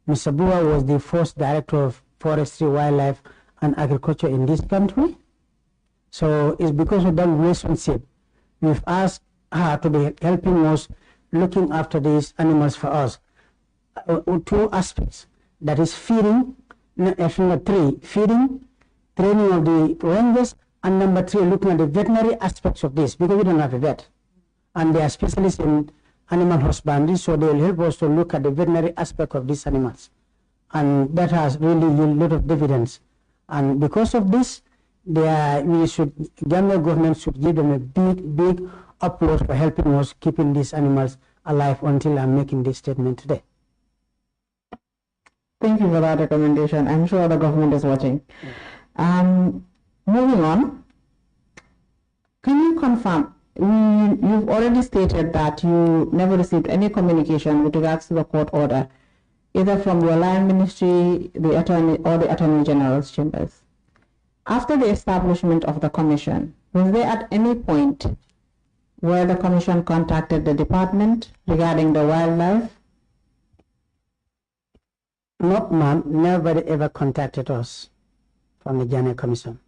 Mr. Bua was the first director of forestry, wildlife, and agriculture in this country. So it's because of that relationship we've asked her to be helping us looking after these animals for us. Two aspects, that is feeding, feeding, training of the rangers, and number 3, looking at the veterinary aspects of this, because we don't have a vet. And they are specialists in animal husbandry, so they will help us to look at the veterinary aspect of these animals. And that has really yielded a lot of dividends. And because of this, Gambia government should give them a big applause for helping us keeping these animals alive until I'm making this statement today. Thank you for that recommendation. I'm sure the government is watching. Moving on, can you confirm, you've already stated that you never received any communication with regards to the court order, either from your line ministry, the attorney, or the Attorney General's chambers. After the establishment of the commission, was there at any point where the commission contacted the department regarding the wildlife? No, ma'am, nobody ever contacted us from the JANNEH Commission.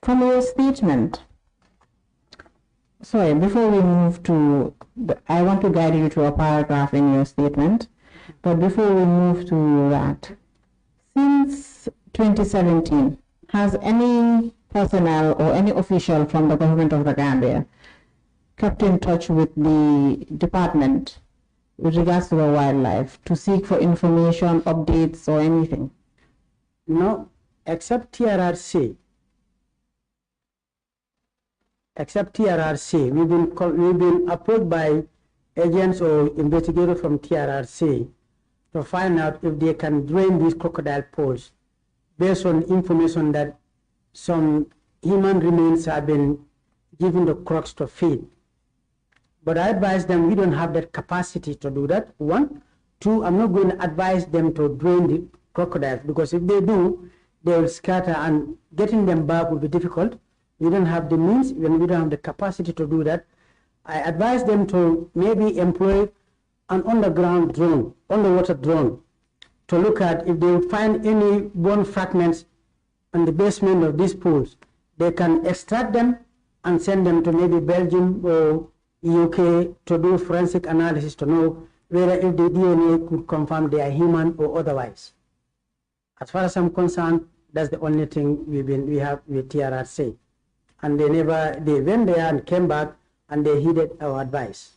From your statement, sorry, before we move to, I want to guide you to a paragraph in your statement, but before we move to that, since 2017, has any personnel or any official from the government of the Gambia kept in touch with the department with regards to the wildlife to seek for information, updates, or anything? No, except TRRC. Except TRRC, we've been approached by agents or investigators from TRRC to find out if they can drain these crocodile pools based on information that some human remains have been given the crocs to feed. But I advise them we don't have that capacity to do that, one. Two, I'm not going to advise them to drain the crocodiles, because if they do, they will scatter and getting them back will be difficult. We don't have the means, we don't have the capacity to do that. I advise them to maybe employ an underground drone, underwater drone, to look at if they find any bone fragments in the basement of these pools. They can extract them and send them to maybe Belgium or UK to do forensic analysis to know whether if the DNA could confirm they are human or otherwise. As far as I'm concerned, that's the only thing we have with TRRC. And they went there and came back and they heeded our advice.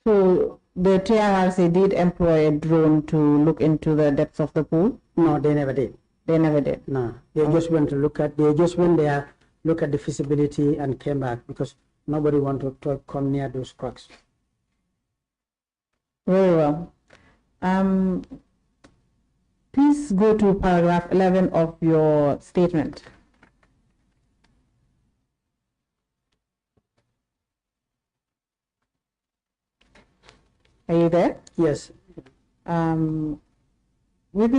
So the TRRC did employ a drone to look into the depths of the pool? No, they never did. They never did? No, they just went to they just went there, look at the feasibility and came back, because nobody wanted to come near those crocs. Very well. Please go to paragraph 11 of your statement. Are you there? Yes. Within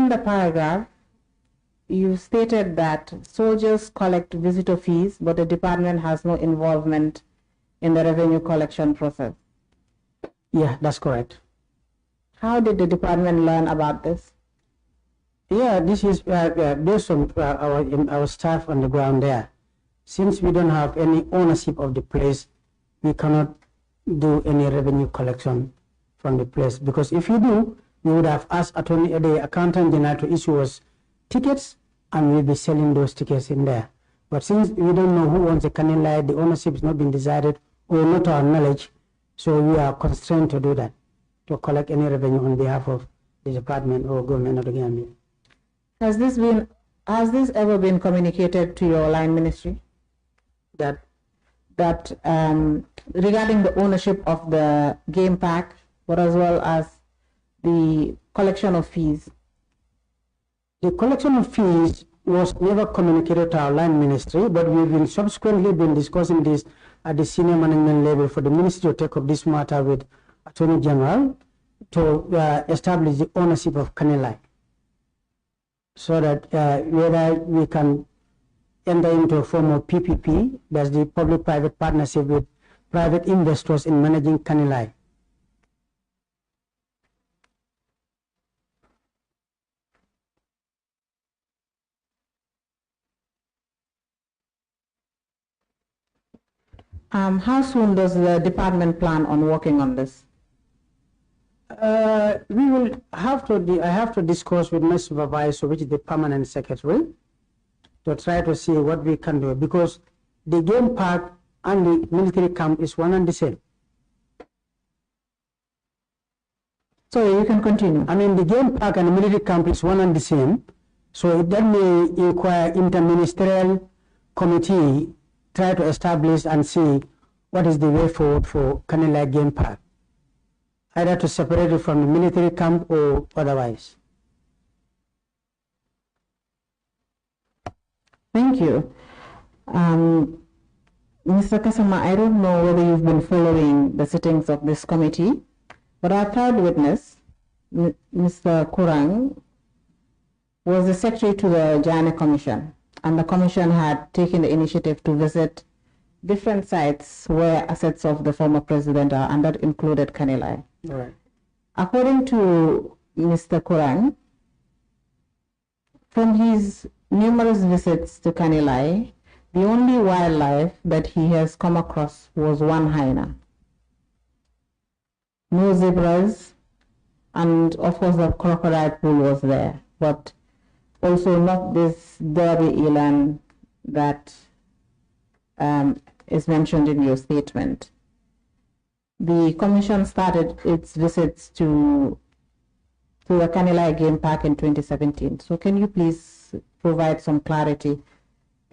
the paragraph, you stated that soldiers collect visitor fees, but the department has no involvement in the revenue collection process. Yeah, that's correct. How did the department learn about this? Yeah, this is based on our staff on the ground there. Since we don't have any ownership of the place, we cannot do any revenue collection from the place, because if you do, we would have asked the accountant general to issue us tickets, and we'll be selling those tickets in there. But since we don't know who owns the canning light, the ownership has not been decided, or not to our knowledge, so we are constrained to do that, to collect any revenue on behalf of the department or government of the Gambia. Has this ever been communicated to your line ministry? That regarding the ownership of the game park, but as well as the collection of fees? The collection of fees was never communicated to our line ministry, but we've been subsequently been discussing this at the senior management level for the ministry to take up this matter with Attorney General to establish the ownership of Kanilai, so that whether we can enter into a form of PPP, that's the public-private partnership with private investors in managing Kanilai. How soon does the department plan on working on this? We will have to. I have to discuss with my supervisor, which is the permanent secretary, to try to see what we can do, because the game park and the military camp is one and the same. So you can continue. I mean, the game park and the military camp is one and the same. So that may require interministerial committee try to establish and see what is the way forward for Kanilai Game Park, either to separate it from the military camp or otherwise. Thank you. Mr. Kasama, I don't know whether you've been following the sittings of this committee, but our third witness, Mr. Kurang, was the secretary to the JANNEH Commission, and the commission had taken the initiative to visit different sites where assets of the former president are, and that included Kanilai. Right. According to Mr. Kurang, from his numerous visits to Kanilai, the only wildlife that he has come across was one hyena. No zebras, and of course the crocodile pool was there, but also not this Derby eland that is mentioned in your statement. The commission started its visits to the Kanilai Game Park in 2017. So can you please provide some clarity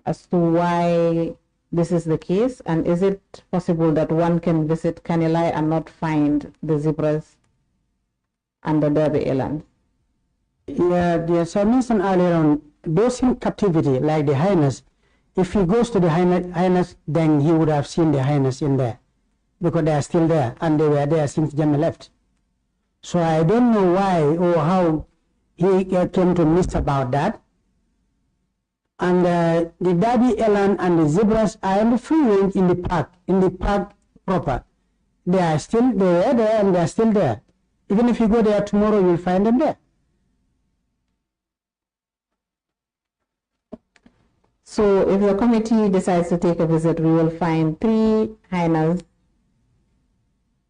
as to why this is the case, and is it possible that one can visit Kanilai and not find the zebras and the Derby eland? Yeah, as I mentioned earlier on, those in captivity, like the hyenas, if he goes to the hyenas, then he would have seen the hyenas in there, because they are still there, and they were there since JANNEH left. So I don't know why or how he came to miss about that. And the Derby eland and the zebras are in the free range in the park proper. They are there and they are still there. Even if you go there tomorrow, you'll find them there. So if the committee decides to take a visit, we will find 3 hyenas,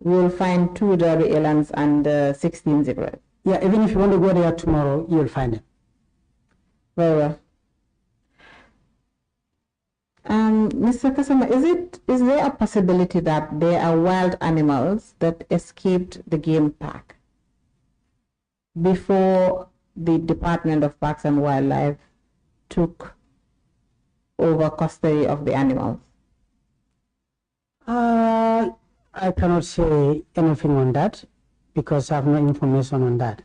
we will find 2 Derby elands and 16 zebras. Yeah, even if you want to go there tomorrow, you'll find them. Very well. Mr. Kasama, is there a possibility that there are wild animals that escaped the game park before the Department of Parks and Wildlife took over custody of the animals? I cannot say anything on that because I have no information on that.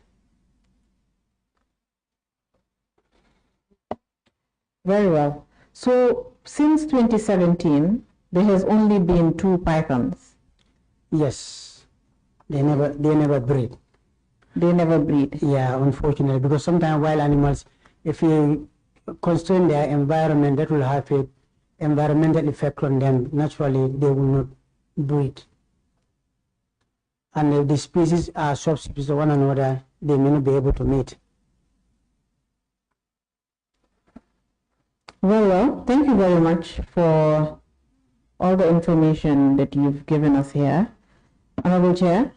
Very well. So since 2017, there has only been 2 pythons. Yes, they never breed. They never breed. Yeah, unfortunately, because sometimes wild animals, if you constrain their environment, that will have an environmental effect on them. Naturally, they will not breed. And if the species are subspecies of one another, they may not be able to mate. Well, thank you very much for all the information that you've given us here. Honorable Chair,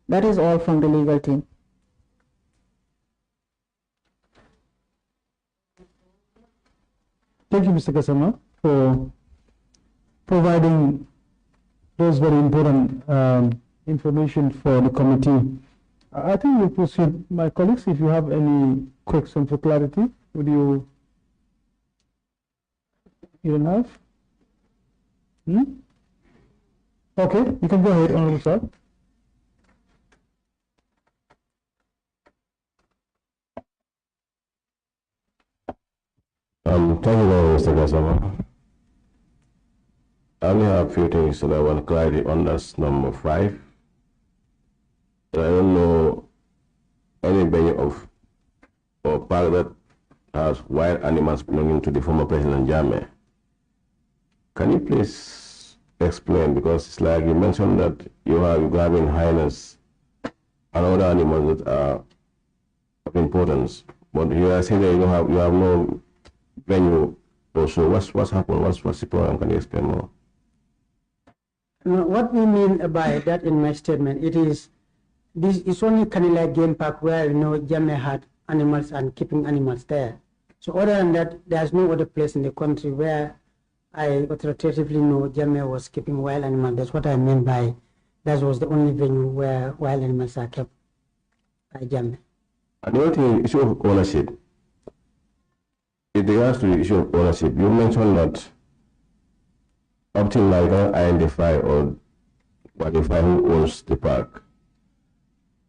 that is all from the legal team. Thank you, Mr. Kasama, for providing those very important information for the committee. I think we'll proceed. My colleagues, if you have any questions for clarity, would you don't have? Okay, you can go ahead, Honorable Sir. Thank you very much, Mr. Kasama. I only have a few things that I want clarity on. That's number 5. I don't know any venue of or park that has wild animals belonging to the former President Jammeh. Can you please explain, because it's like you mentioned that you are grabbing hyenas and other animals that are of importance, but you are saying that you have no venue also. What's happened? What's the problem? Can you explain more? No, what we mean by that in my statement, this is only Kanilai Game Park where Jammeh had animals and keeping animals there. So other than that, there's no other place in the country where I authoritatively know Jammeh was keeping wild animals. That's what I meant by that was the only venue where wild animals are kept by Jammeh. And the other thing, issue of ownership. In regards to the issue of ownership, you mentioned that up till now you don't identify or qualify who owns the park.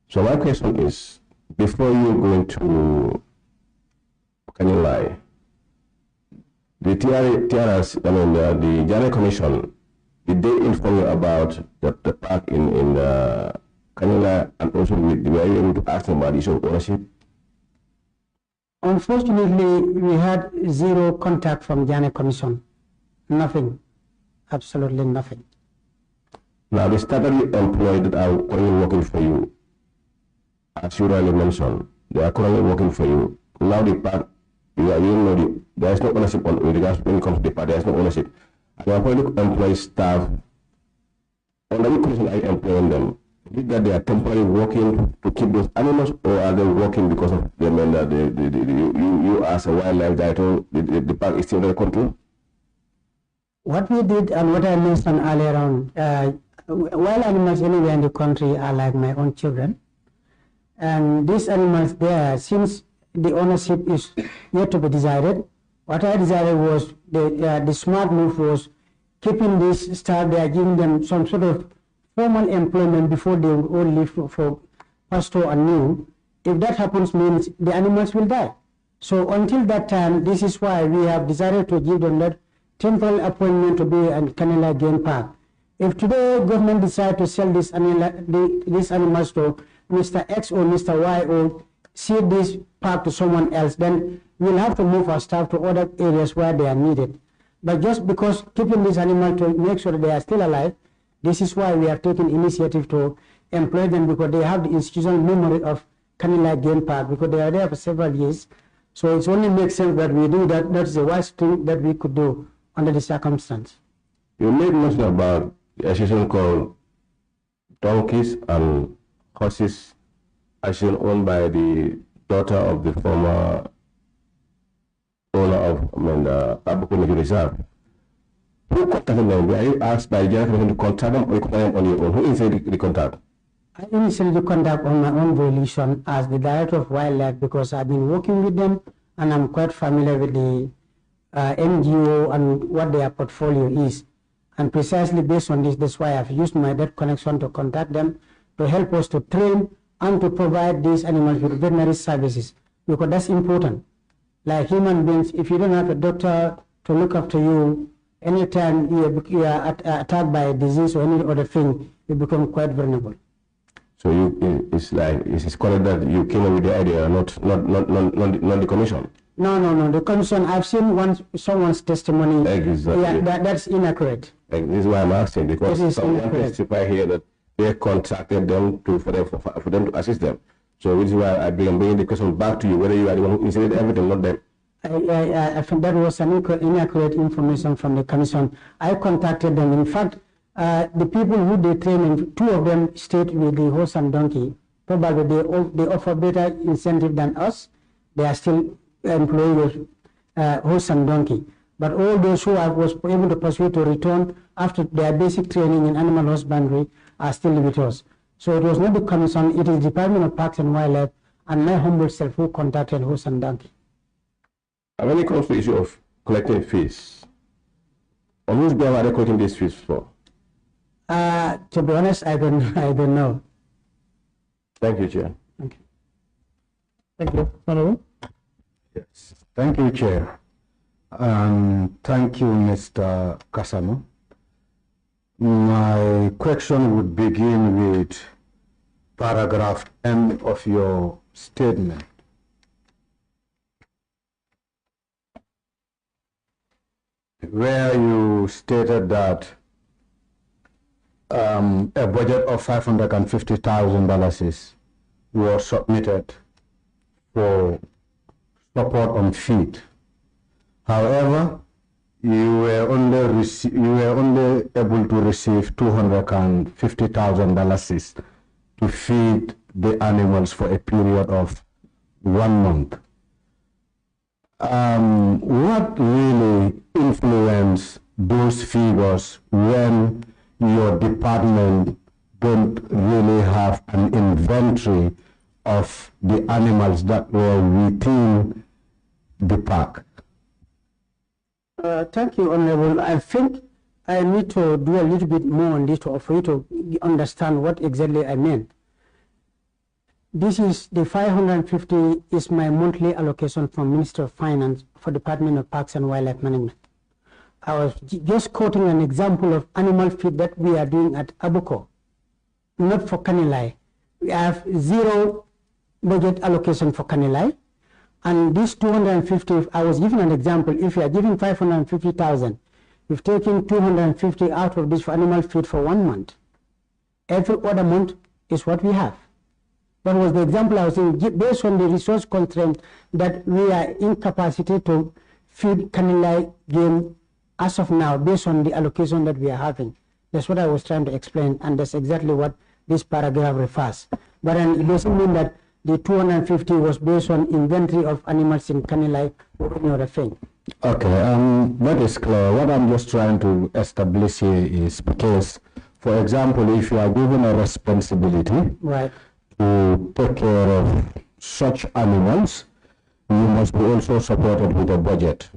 So my question is, before you go into Kanilai, the TRS, I mean, the JANNEH Commission, did they inform you about the park in Kanila, and also were you able to ask them about the issue of ownership? Unfortunately, we had zero contact from JANNEH Commission. Nothing. Absolutely nothing. Now, the statutory employees that are currently working for you, as you already mentioned, they are currently working for you. Now, the part, there is no ownership on, with regards when it comes to the part, there is no ownership. And the public employee staff, under what condition are you employing them? Is it that they are temporarily working to keep those animals, or are they working because of the men that you as a wildlife director, the park is still under control? What we did and what I mentioned earlier on, wild animals anywhere in the country are like my own children. And these animals there, since the ownership is yet to be decided, what I decided was the smart move was keeping this staff there, giving them some sort of formal employment before they would all leave for pasture and new. If that happens, means the animals will die. So until that time, this is why we have decided to give them that temporary appointment to be in Kanila Game Park. If today government decide to sell these animals to Mr. X or Mr. Y or cede this park to someone else, then we'll have to move our staff to other areas where they are needed. But just because keeping these animals to make sure that they are still alive, this is why we have taken initiative to employ them, because they have the institutional memory of Kanila Game Park, because they are there for several years. So it only makes sense that we do that. That's the wise thing that we could do under the circumstance. You made mention about the association called Donkeys and Horses, association owned by the daughter of the former owner of Abuku Reserve. Who contacted them? Were you asked by JANNEH Commission to contact them, or you contact them on your own? Who initiated the contact? I initiated the contact on my own volition as the director of wildlife, because I've been working with them and I'm quite familiar with the NGO and what their portfolio is. And precisely based on this, that's why I've used my direct connection to contact them to help us to train and to provide these animals with veterinary services, because that's important. Like human beings, if you don't have a doctor to look after you, anytime you are attacked by a disease or any other thing, you become quite vulnerable. So it's correct that you came up with the idea, not the commission? No. The commission, I've seen someone's testimony. Exactly. Yeah, that's inaccurate. This is why I'm asking, because someone testified here that they contacted them for them to assist them. So which is why I'm bringing the question back to you, whether you are the one who initiated everything, not them. I think that was an inaccurate information from the commission. I contacted them. In fact, the people who they train, two of them stayed with the horse and donkey. Probably they offer better incentive than us. They are still employed with horse and donkey. But all those who I was able to persuade to return after their basic training in animal husbandry are still with us. So it was not the commission, it is Department of Parks and Wildlife and my humble self who contacted horse and donkey. And when it comes to the issue of collecting fees, on whose behalf are they collecting these fees for? To be honest, I don't know. Thank you, Chair. Thank you. Thank you. Honorable. Yes. Thank you, Chair. Thank you, Mr. Kasano. My question would begin with paragraph M of your statement. Where you stated that a budget of $550,000 was submitted for support on feed. However, you were only able to receive $250,000 to feed the animals for a period of 1 month. What really influenced those figures when your department don't really have an inventory of the animals that were within the park? Thank you, Honorable. I think I need to do a little bit more on this for you to understand what exactly I meant. This is the 550 is my monthly allocation from Minister of Finance for Department of Parks and Wildlife Management. I was just quoting an example of animal feed that we are doing at Abuko, not for Kanilai. We have zero budget allocation for Kanilai. And this 250, I was giving an example, if you are giving 550,000, you've taken 250 out of this for animal feed for 1 month. Every other month is what we have. That was the example I was saying, based on the resource constraint that we are incapacitated to feed Kanilai game as of now, based on the allocation that we are having. That's what I was trying to explain, and that's exactly what this paragraph refers. But it doesn't mean that the 250 was based on inventory of animals in Kanilai or any other thing. Okay, that is clear. What I'm just trying to establish here is because, for example, if you are given a responsibility Right. to take care of such animals, you must be also supported with a budget.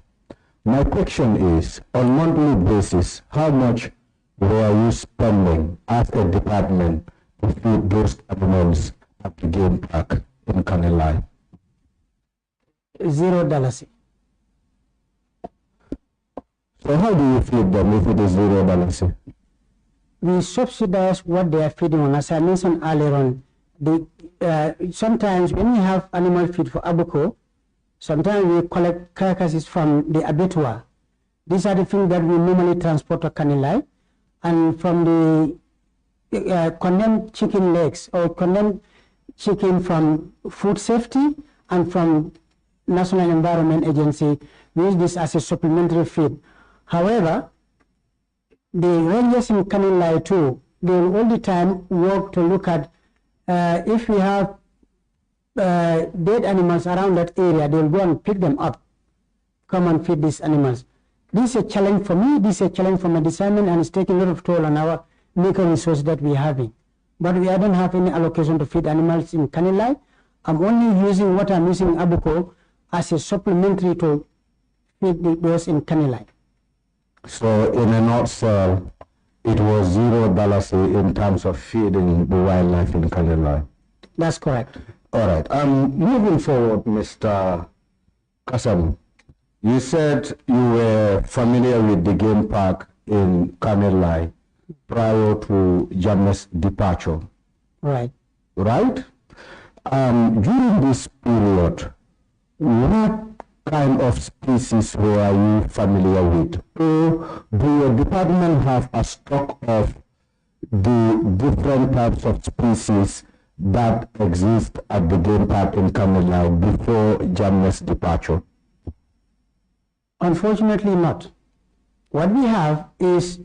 My question is, on monthly basis, how much were you spending as a department to feed those animals at the game park in Kanilai? $0. So how do you feed them if it is $0? We subsidize what they are feeding on. As I mentioned earlier on, sometimes when we have animal feed for Abuko, sometimes we collect carcasses from the abattoir. These are the things that we normally transport to Kanilai, and from the condemned chicken legs or condemned chicken from food safety and from National Environment Agency, we use this as a supplementary feed. However, the rangers in Kanilai too, they will all the time work to look at if we have dead animals around that area, they will go and pick them up, come and feed these animals. This is a challenge for me, this is a challenge for my discernment, and it's taking a lot of toll on our local resources that we are having. But I don't have any allocation to feed animals in Kanilai. I'm only using what I'm using in Abuko as a supplementary to feed those in Kanilai. So in a nutshell, it was $0 in terms of feeding the wildlife in Kanilai. That's correct. All right. Moving forward, Mr. Kasam, you said you were familiar with the game park in Kanilai prior to JANNEH's departure. Right. Right? During this period, what kind of species were you familiar with? Or do your department have a stock of the different types of species that exist at the game park in Kanilai before JANNEH's departure? Unfortunately not. What we have is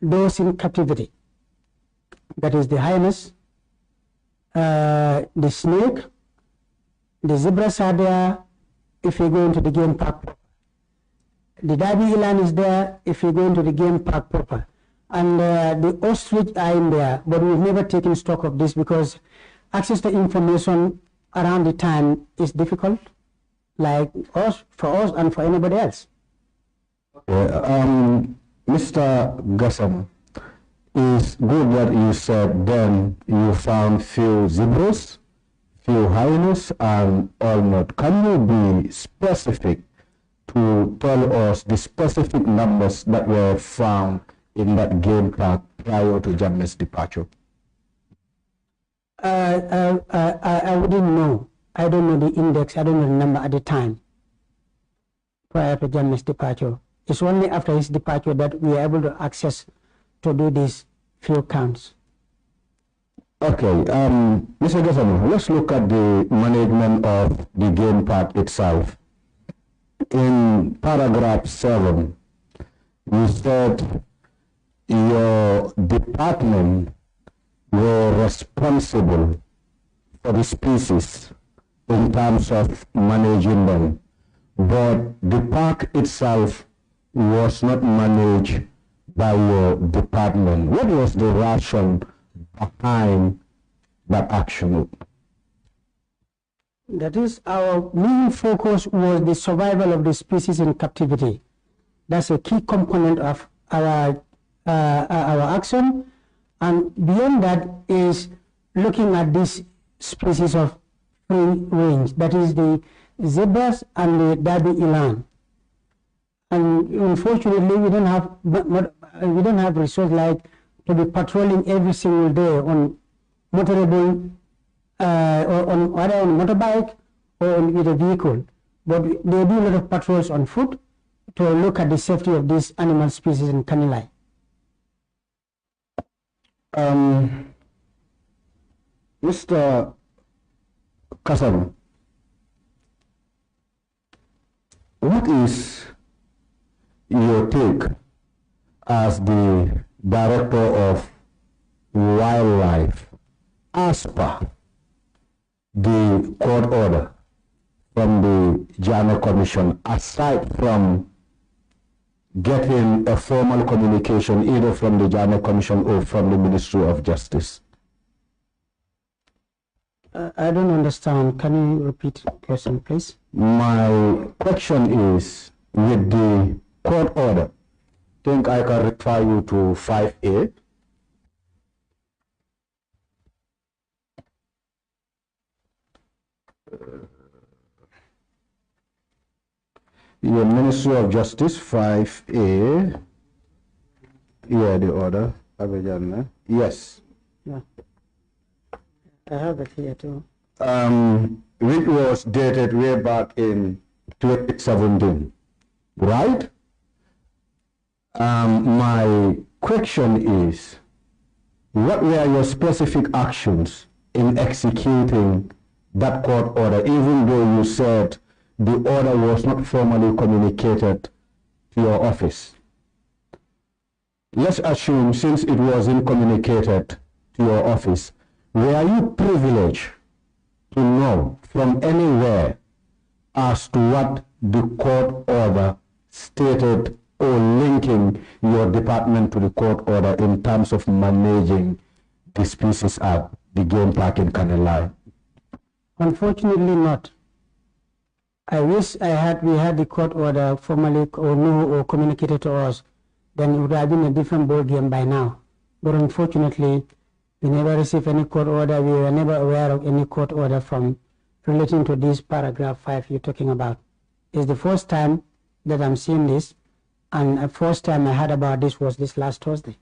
those in captivity. That is the hyenas, the snake, the zebras are there if you go into the game park. The Derby eland is there if you go into the game park proper. And the ostrich are in there, but we've never taken stock of this because access to information around the time is difficult, like for us and for anybody else. Mr. Gassam, it's good that you said then you found few zebras, few hyenas, and all not. Can you be specific to tell us the specific numbers that were found in that game park prior to JANNEH's departure? I wouldn't know. I don't know the index. I don't know the number at the time prior to JANNEH's departure. It's only after his departure that we are able to access to do these few counts. Okay, Mr. Gassam, let's look at the management of the game park itself. In paragraph 7, you said your department were responsible for the species in terms of managing them, but the park itself was not managed by your department. What was the rationale behind that action? That is, our main focus was the survival of the species in captivity. That's a key component of our action. And beyond that is looking at this species of free range, that is the zebras and the Derby eland. And unfortunately, we don't have resources like to be patrolling every single day on motorable, or on either on motorbike or with a vehicle. But they do a lot of patrols on foot to look at the safety of these animal species in Kanilai. Mr. Kasam, what is your take as the Director of Wildlife as per the court order from the JANNEH Commission, aside from getting a formal communication either from the JANNEH Commission or from the Ministry of Justice? I don't understand. Can you repeat the question, please? My question is, with the court order, I think I can refer you to 5A. Your Ministry of Justice, 5A. Yeah, the order. Yes. Yeah. I have it here too. Which was dated way back in 2017, right? My question is, what were your specific actions in executing that court order, even though you said the order was not formally communicated to your office? Let's assume, since it wasn't communicated to your office, were you privileged to know from anywhere as to what the court order stated or linking your department to the court order in terms of managing the species at the game park in Kanilai? Unfortunately not. I wish we had the court order formally or communicated to us, then it would have been a different ball game by now. But unfortunately, we never received any court order. We were never aware of any court order from relating to this paragraph 5 you're talking about. It's the first time that I'm seeing this, and the first time I heard about this was this last Thursday.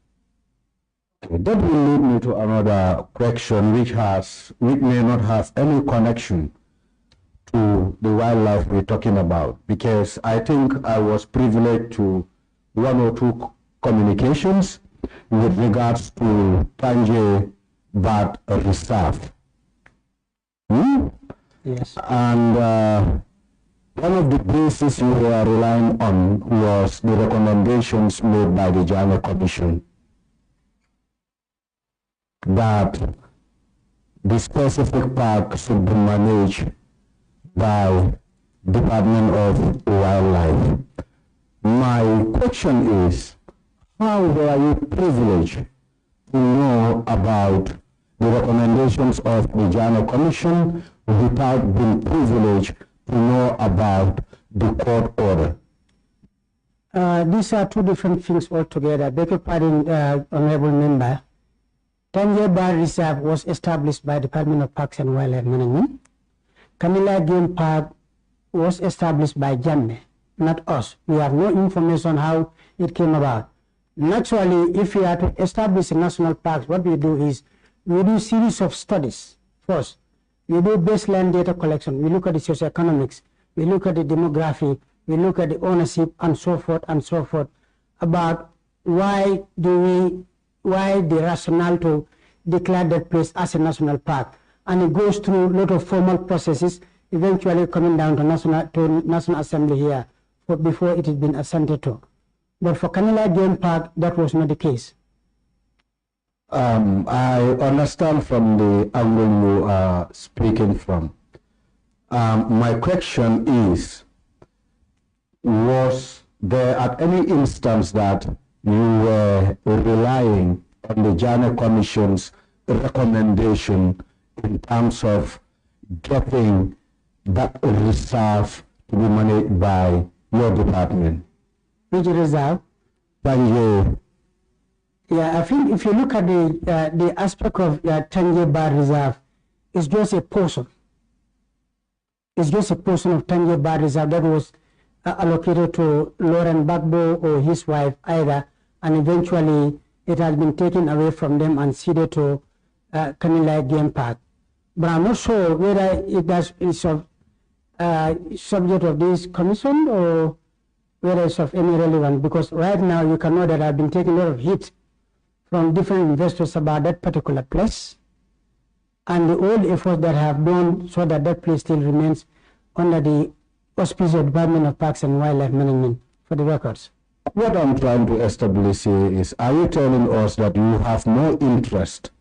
That will lead me to another question which may not have any connection to the wildlife we're talking about, because I think I was privileged to 1 or 2 communications with regards to Tanje Bird Reserve. Yes. And one of the bases you were relying on was the recommendations made by the JANNEH Commission that the specific park should be managed by Department of Wildlife. My question is, how were you privileged to know about the recommendations of the JANNEH Commission without being privileged to know about the court order? These are two different things altogether. Beg your pardon, Honorable Member. Tanje Bird Reserve was established by Department of Parks and Wildlife Management. Kanilai Game Park was established by JANNEH, not us. We have no information how it came about. Naturally, if we are to establish a national park, what we do is we do series of studies first. We do baseline data collection. We look at the socioeconomics. We look at the demography. We look at the ownership and so forth about why the rationale to declare that place as a national park. And it goes through a lot of formal processes, eventually coming down to National Assembly here before it has been assented to. But for Kanilai Game Park, that was not the case. I understand from the angle you are speaking from. My question is, was there at any instance that you were relying on the JANNEH Commission's recommendation in terms of getting that reserve to be managed by your department? Which reserve? Tanje. Yeah, I think if you look at the aspect of Tanje Bird Reserve, it's just a portion. It's just a portion of Tanje Bird Reserve that was allocated to Lauren Bagbo or his wife either, and eventually it has been taken away from them and ceded to Kanilai Game Park. But I'm not sure whether it's subject of this commission or whether it's of any relevance, because right now you can know that I've been taking a lot of heat from different investors about that particular place and the old efforts that have done so that that place still remains under the auspices of Department of Parks and Wildlife Management, for the records. What I'm trying to establish here is, are you telling us that you have no interest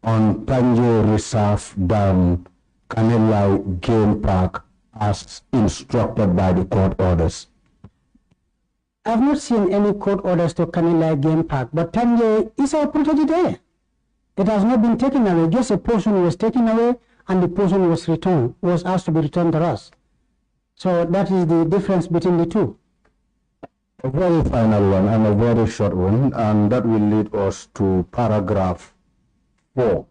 on Tanje Reserve than Kanilai Game Park as instructed by the court orders? I've not seen any court orders to Kanilai Game Park, but Tanje is our property there. It has not been taken away, just a portion was taken away and the portion was returned, was asked to be returned to us. So that is the difference between the two. A very final one and a very short one, and that will lead us to paragraph 4.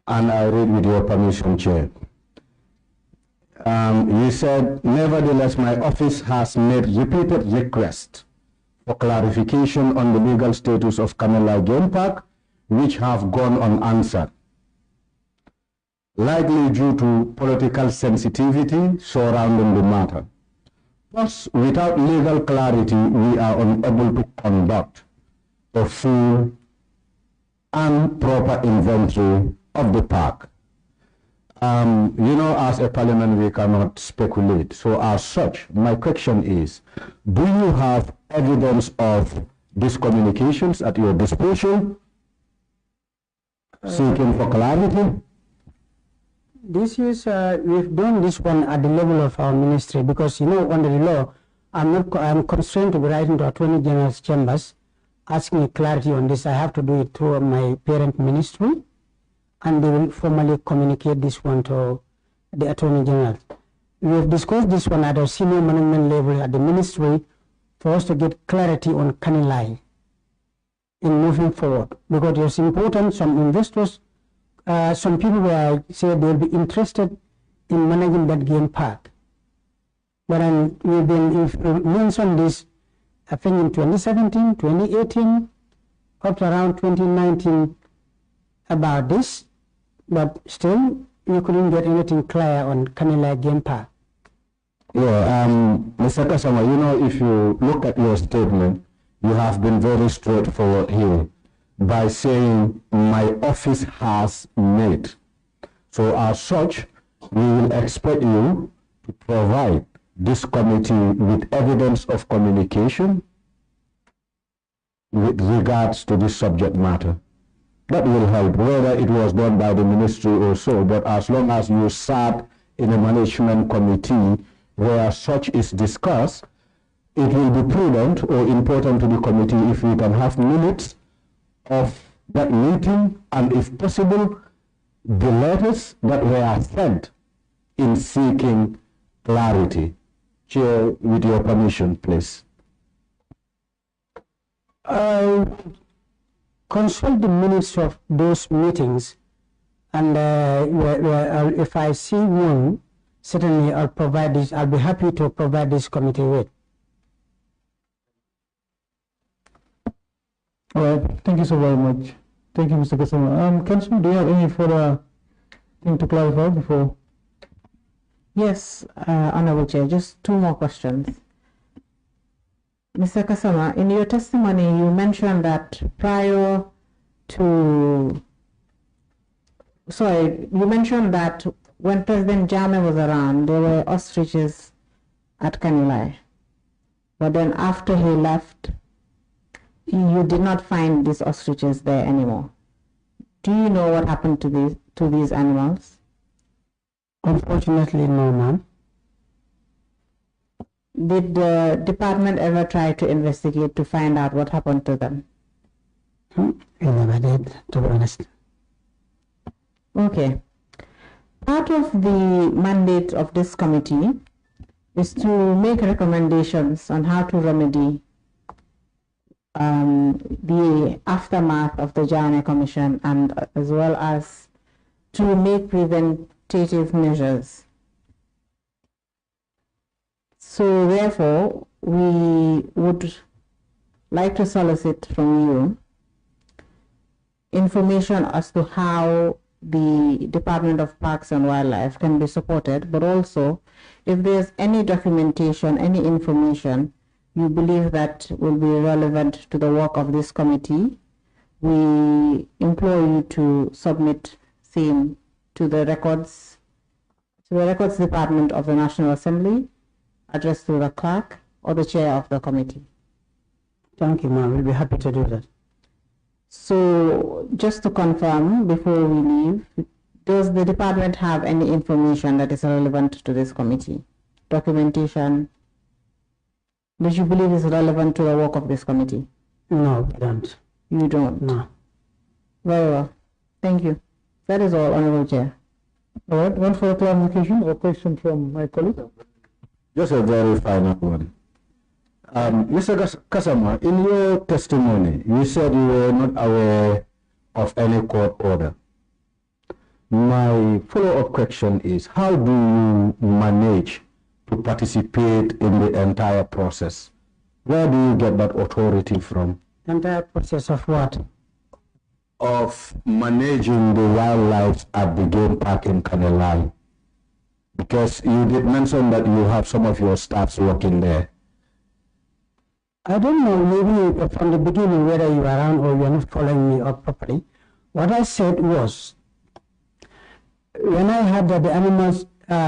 And I read with your permission, Chair. You said, nevertheless, my office has made repeated requests for clarification on the legal status of Kanilai Game Park, which have gone unanswered, likely due to political sensitivity surrounding the matter. Thus, without legal clarity, we are unable to conduct a full and proper inventory of the park. You know, as a parliament, we cannot speculate. So as such, my question is, do you have evidence of these communications at your disposal, seeking for clarity? This is, we've done this one at the level of our ministry because, you know, under the law, I'm constrained to be writing to Attorney General's chambers asking clarity on this. I have to do it through my parent ministry, and they will formally communicate this one to the Attorney General. We have discussed this one at a senior management level at the ministry for us to get clarity on Kanilai in moving forward, because it's important. Some investors, some people will say they'll be interested in managing that game park. But we've been mentioned this, I think in 2017, 2018, up to around 2019 about this, but still you couldn't get anything clear on Kanilai Game Park. Yeah, Mr. Kasama, you know, if you look at your statement, you have been very straightforward here by saying my office has made. So as such, we will expect you to provide this committee with evidence of communication with regards to this subject matter. That will help, whether it was done by the ministry or so, but as long as you sat in a management committee where such is discussed, it will be prudent or important to the committee if we can have minutes of that meeting, and if possible, the letters that were sent in seeking clarity. Chair, with your permission, please. Consult the minutes of those meetings, and if I see one, certainly I'll provide this. I'll be happy to provide this committee with. All right, thank you so very much. Thank you, Mr. Kasama. Council, do you have any further thing to clarify before? Yes, Honorable Chair, just two more questions. Mr. Kasama, in your testimony, you mentioned that prior to, you mentioned that when President JANNEH was around, there were ostriches at Kanilai. But then after he left, you did not find these ostriches there anymore. Do you know what happened to these animals? Unfortunately, no, ma'am. Did the department ever try to investigate to find out what happened to them? We never did, to be honest. Okay. Part of the mandate of this committee is to make recommendations on how to remedy the aftermath of the JANNEH Commission, and as well as to make preventative measures. So therefore, we would like to solicit from you information as to how the Department of Parks and Wildlife can be supported, but also if there's any documentation, any information you believe that will be relevant to the work of this committee, we implore you to submit same to the records department of the National Assembly, addressed to the clerk or the chair of the committee. Thank you, ma'am. We'll be happy to do that. So just to confirm before we leave, does the department have any information that is relevant to this committee? Documentation that you believe is relevant to the work of this committee? No, we don't. You don't? No. Very well. Thank you. That is all, Honorable Chair. All right, one for clarification or question from my colleague. Just a very final one. Mr. Kasama, in your testimony, you said you were not aware of any court order. My follow-up question is, how do you manage to participate in the entire process? Where do you get that authority from? The entire process of what? Of managing the wildlife at the game park in Kanilai. Because you did mention that you have some of your staffs working there. I don't know, maybe from the beginning whether you are around or you are not following me up properly. What I said was, when I heard that the animals,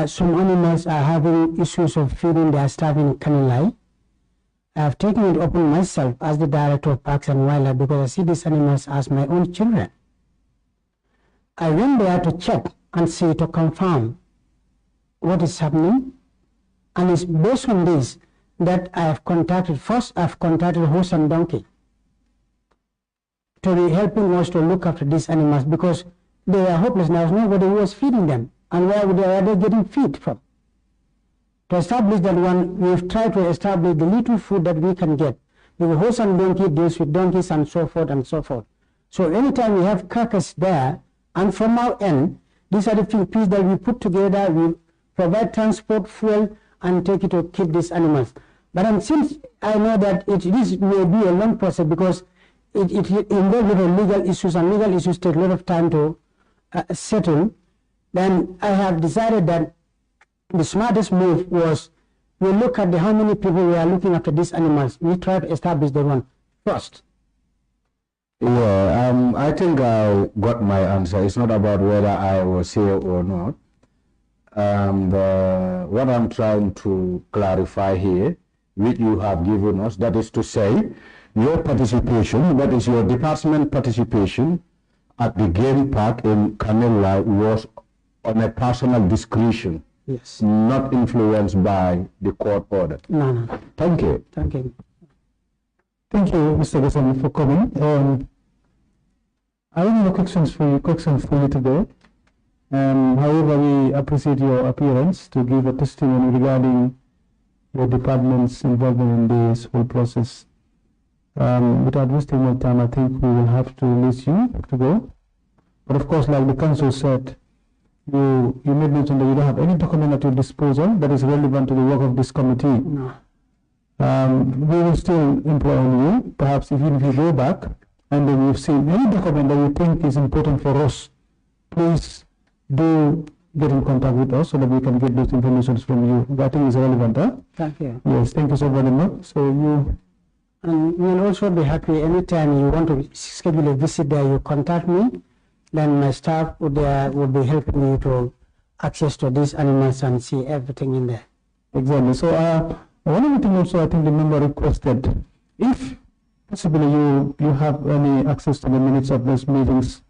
some animals are having issues of feeding their staff in Kanilai, I have taken it upon myself as the Director of Parks and Wildlife because I see these animals as my own children. I went there to check and see, to confirm what is happening, and it's based on this that I have contacted, first I've contacted Horse and Donkey to be helping us to look after these animals because they are hopeless. There was nobody who was feeding them, and where are they getting feed from? To establish that one, we've tried to establish the little food that we can get. The Horse and Donkey deals with donkeys and so forth and so forth. So anytime we have carcass there, and from our end, these are the pieces that we put together, we provide transport, fuel, and take it to keep these animals. But since I know that this may be a long process because it involves legal issues, and legal issues take a lot of time to settle, then I have decided that the smartest move was we look at how many people we are looking after these animals. We try to establish the one first. Yeah, I think I got my answer. It's not about whether I was here or not. What I'm trying to clarify here, which you have given us, that is to say, your participation, that is your department participation at the game park in Canela was on a personal discretion. Yes. Not influenced by the court order. No, no. Thank you. Thank you. Thank you, Mr. Gasami, for coming. I have no questions for you today. However, we appreciate your appearance to give a testimony regarding your department's involvement in this whole process. Without wasting more time, I think we will have to release you to go. But of course, like the council said, you made mention that you don't have any document at your disposal that is relevant to the work of this committee. No. We will still employ on you. Perhaps even if you go back and then you've seen any document that you think is important for us, please do get in contact with us so that we can get those information from you. That thing is relevant, huh? Thank you. Yes, thank you so very much. So you... And we will also be happy anytime you want to schedule a visit there, you contact me. Then my staff would be helping you to access to these animals and see everything in there. Exactly. So one of the things also I think the member requested, if possibly you have any access to the minutes of those meetings,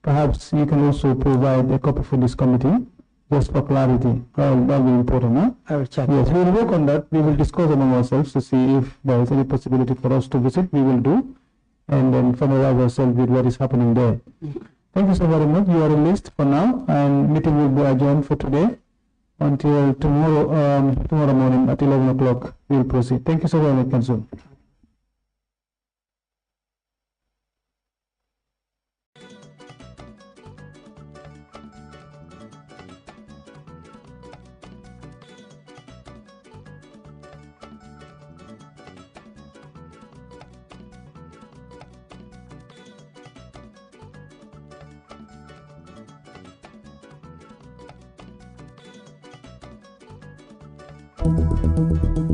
perhaps you can also provide a copy for this committee, just for clarity. That will be important, huh? I will check. Yes, we will work on that. We will discuss among ourselves to see if there is any possibility for us to visit. We will do, and then familiarize ourselves with what is happening there. Thank you so very much. You are released for now, and meeting will be adjourned for today until tomorrow morning at 11 o'clock. We will proceed. Thank you so very much, Council. you.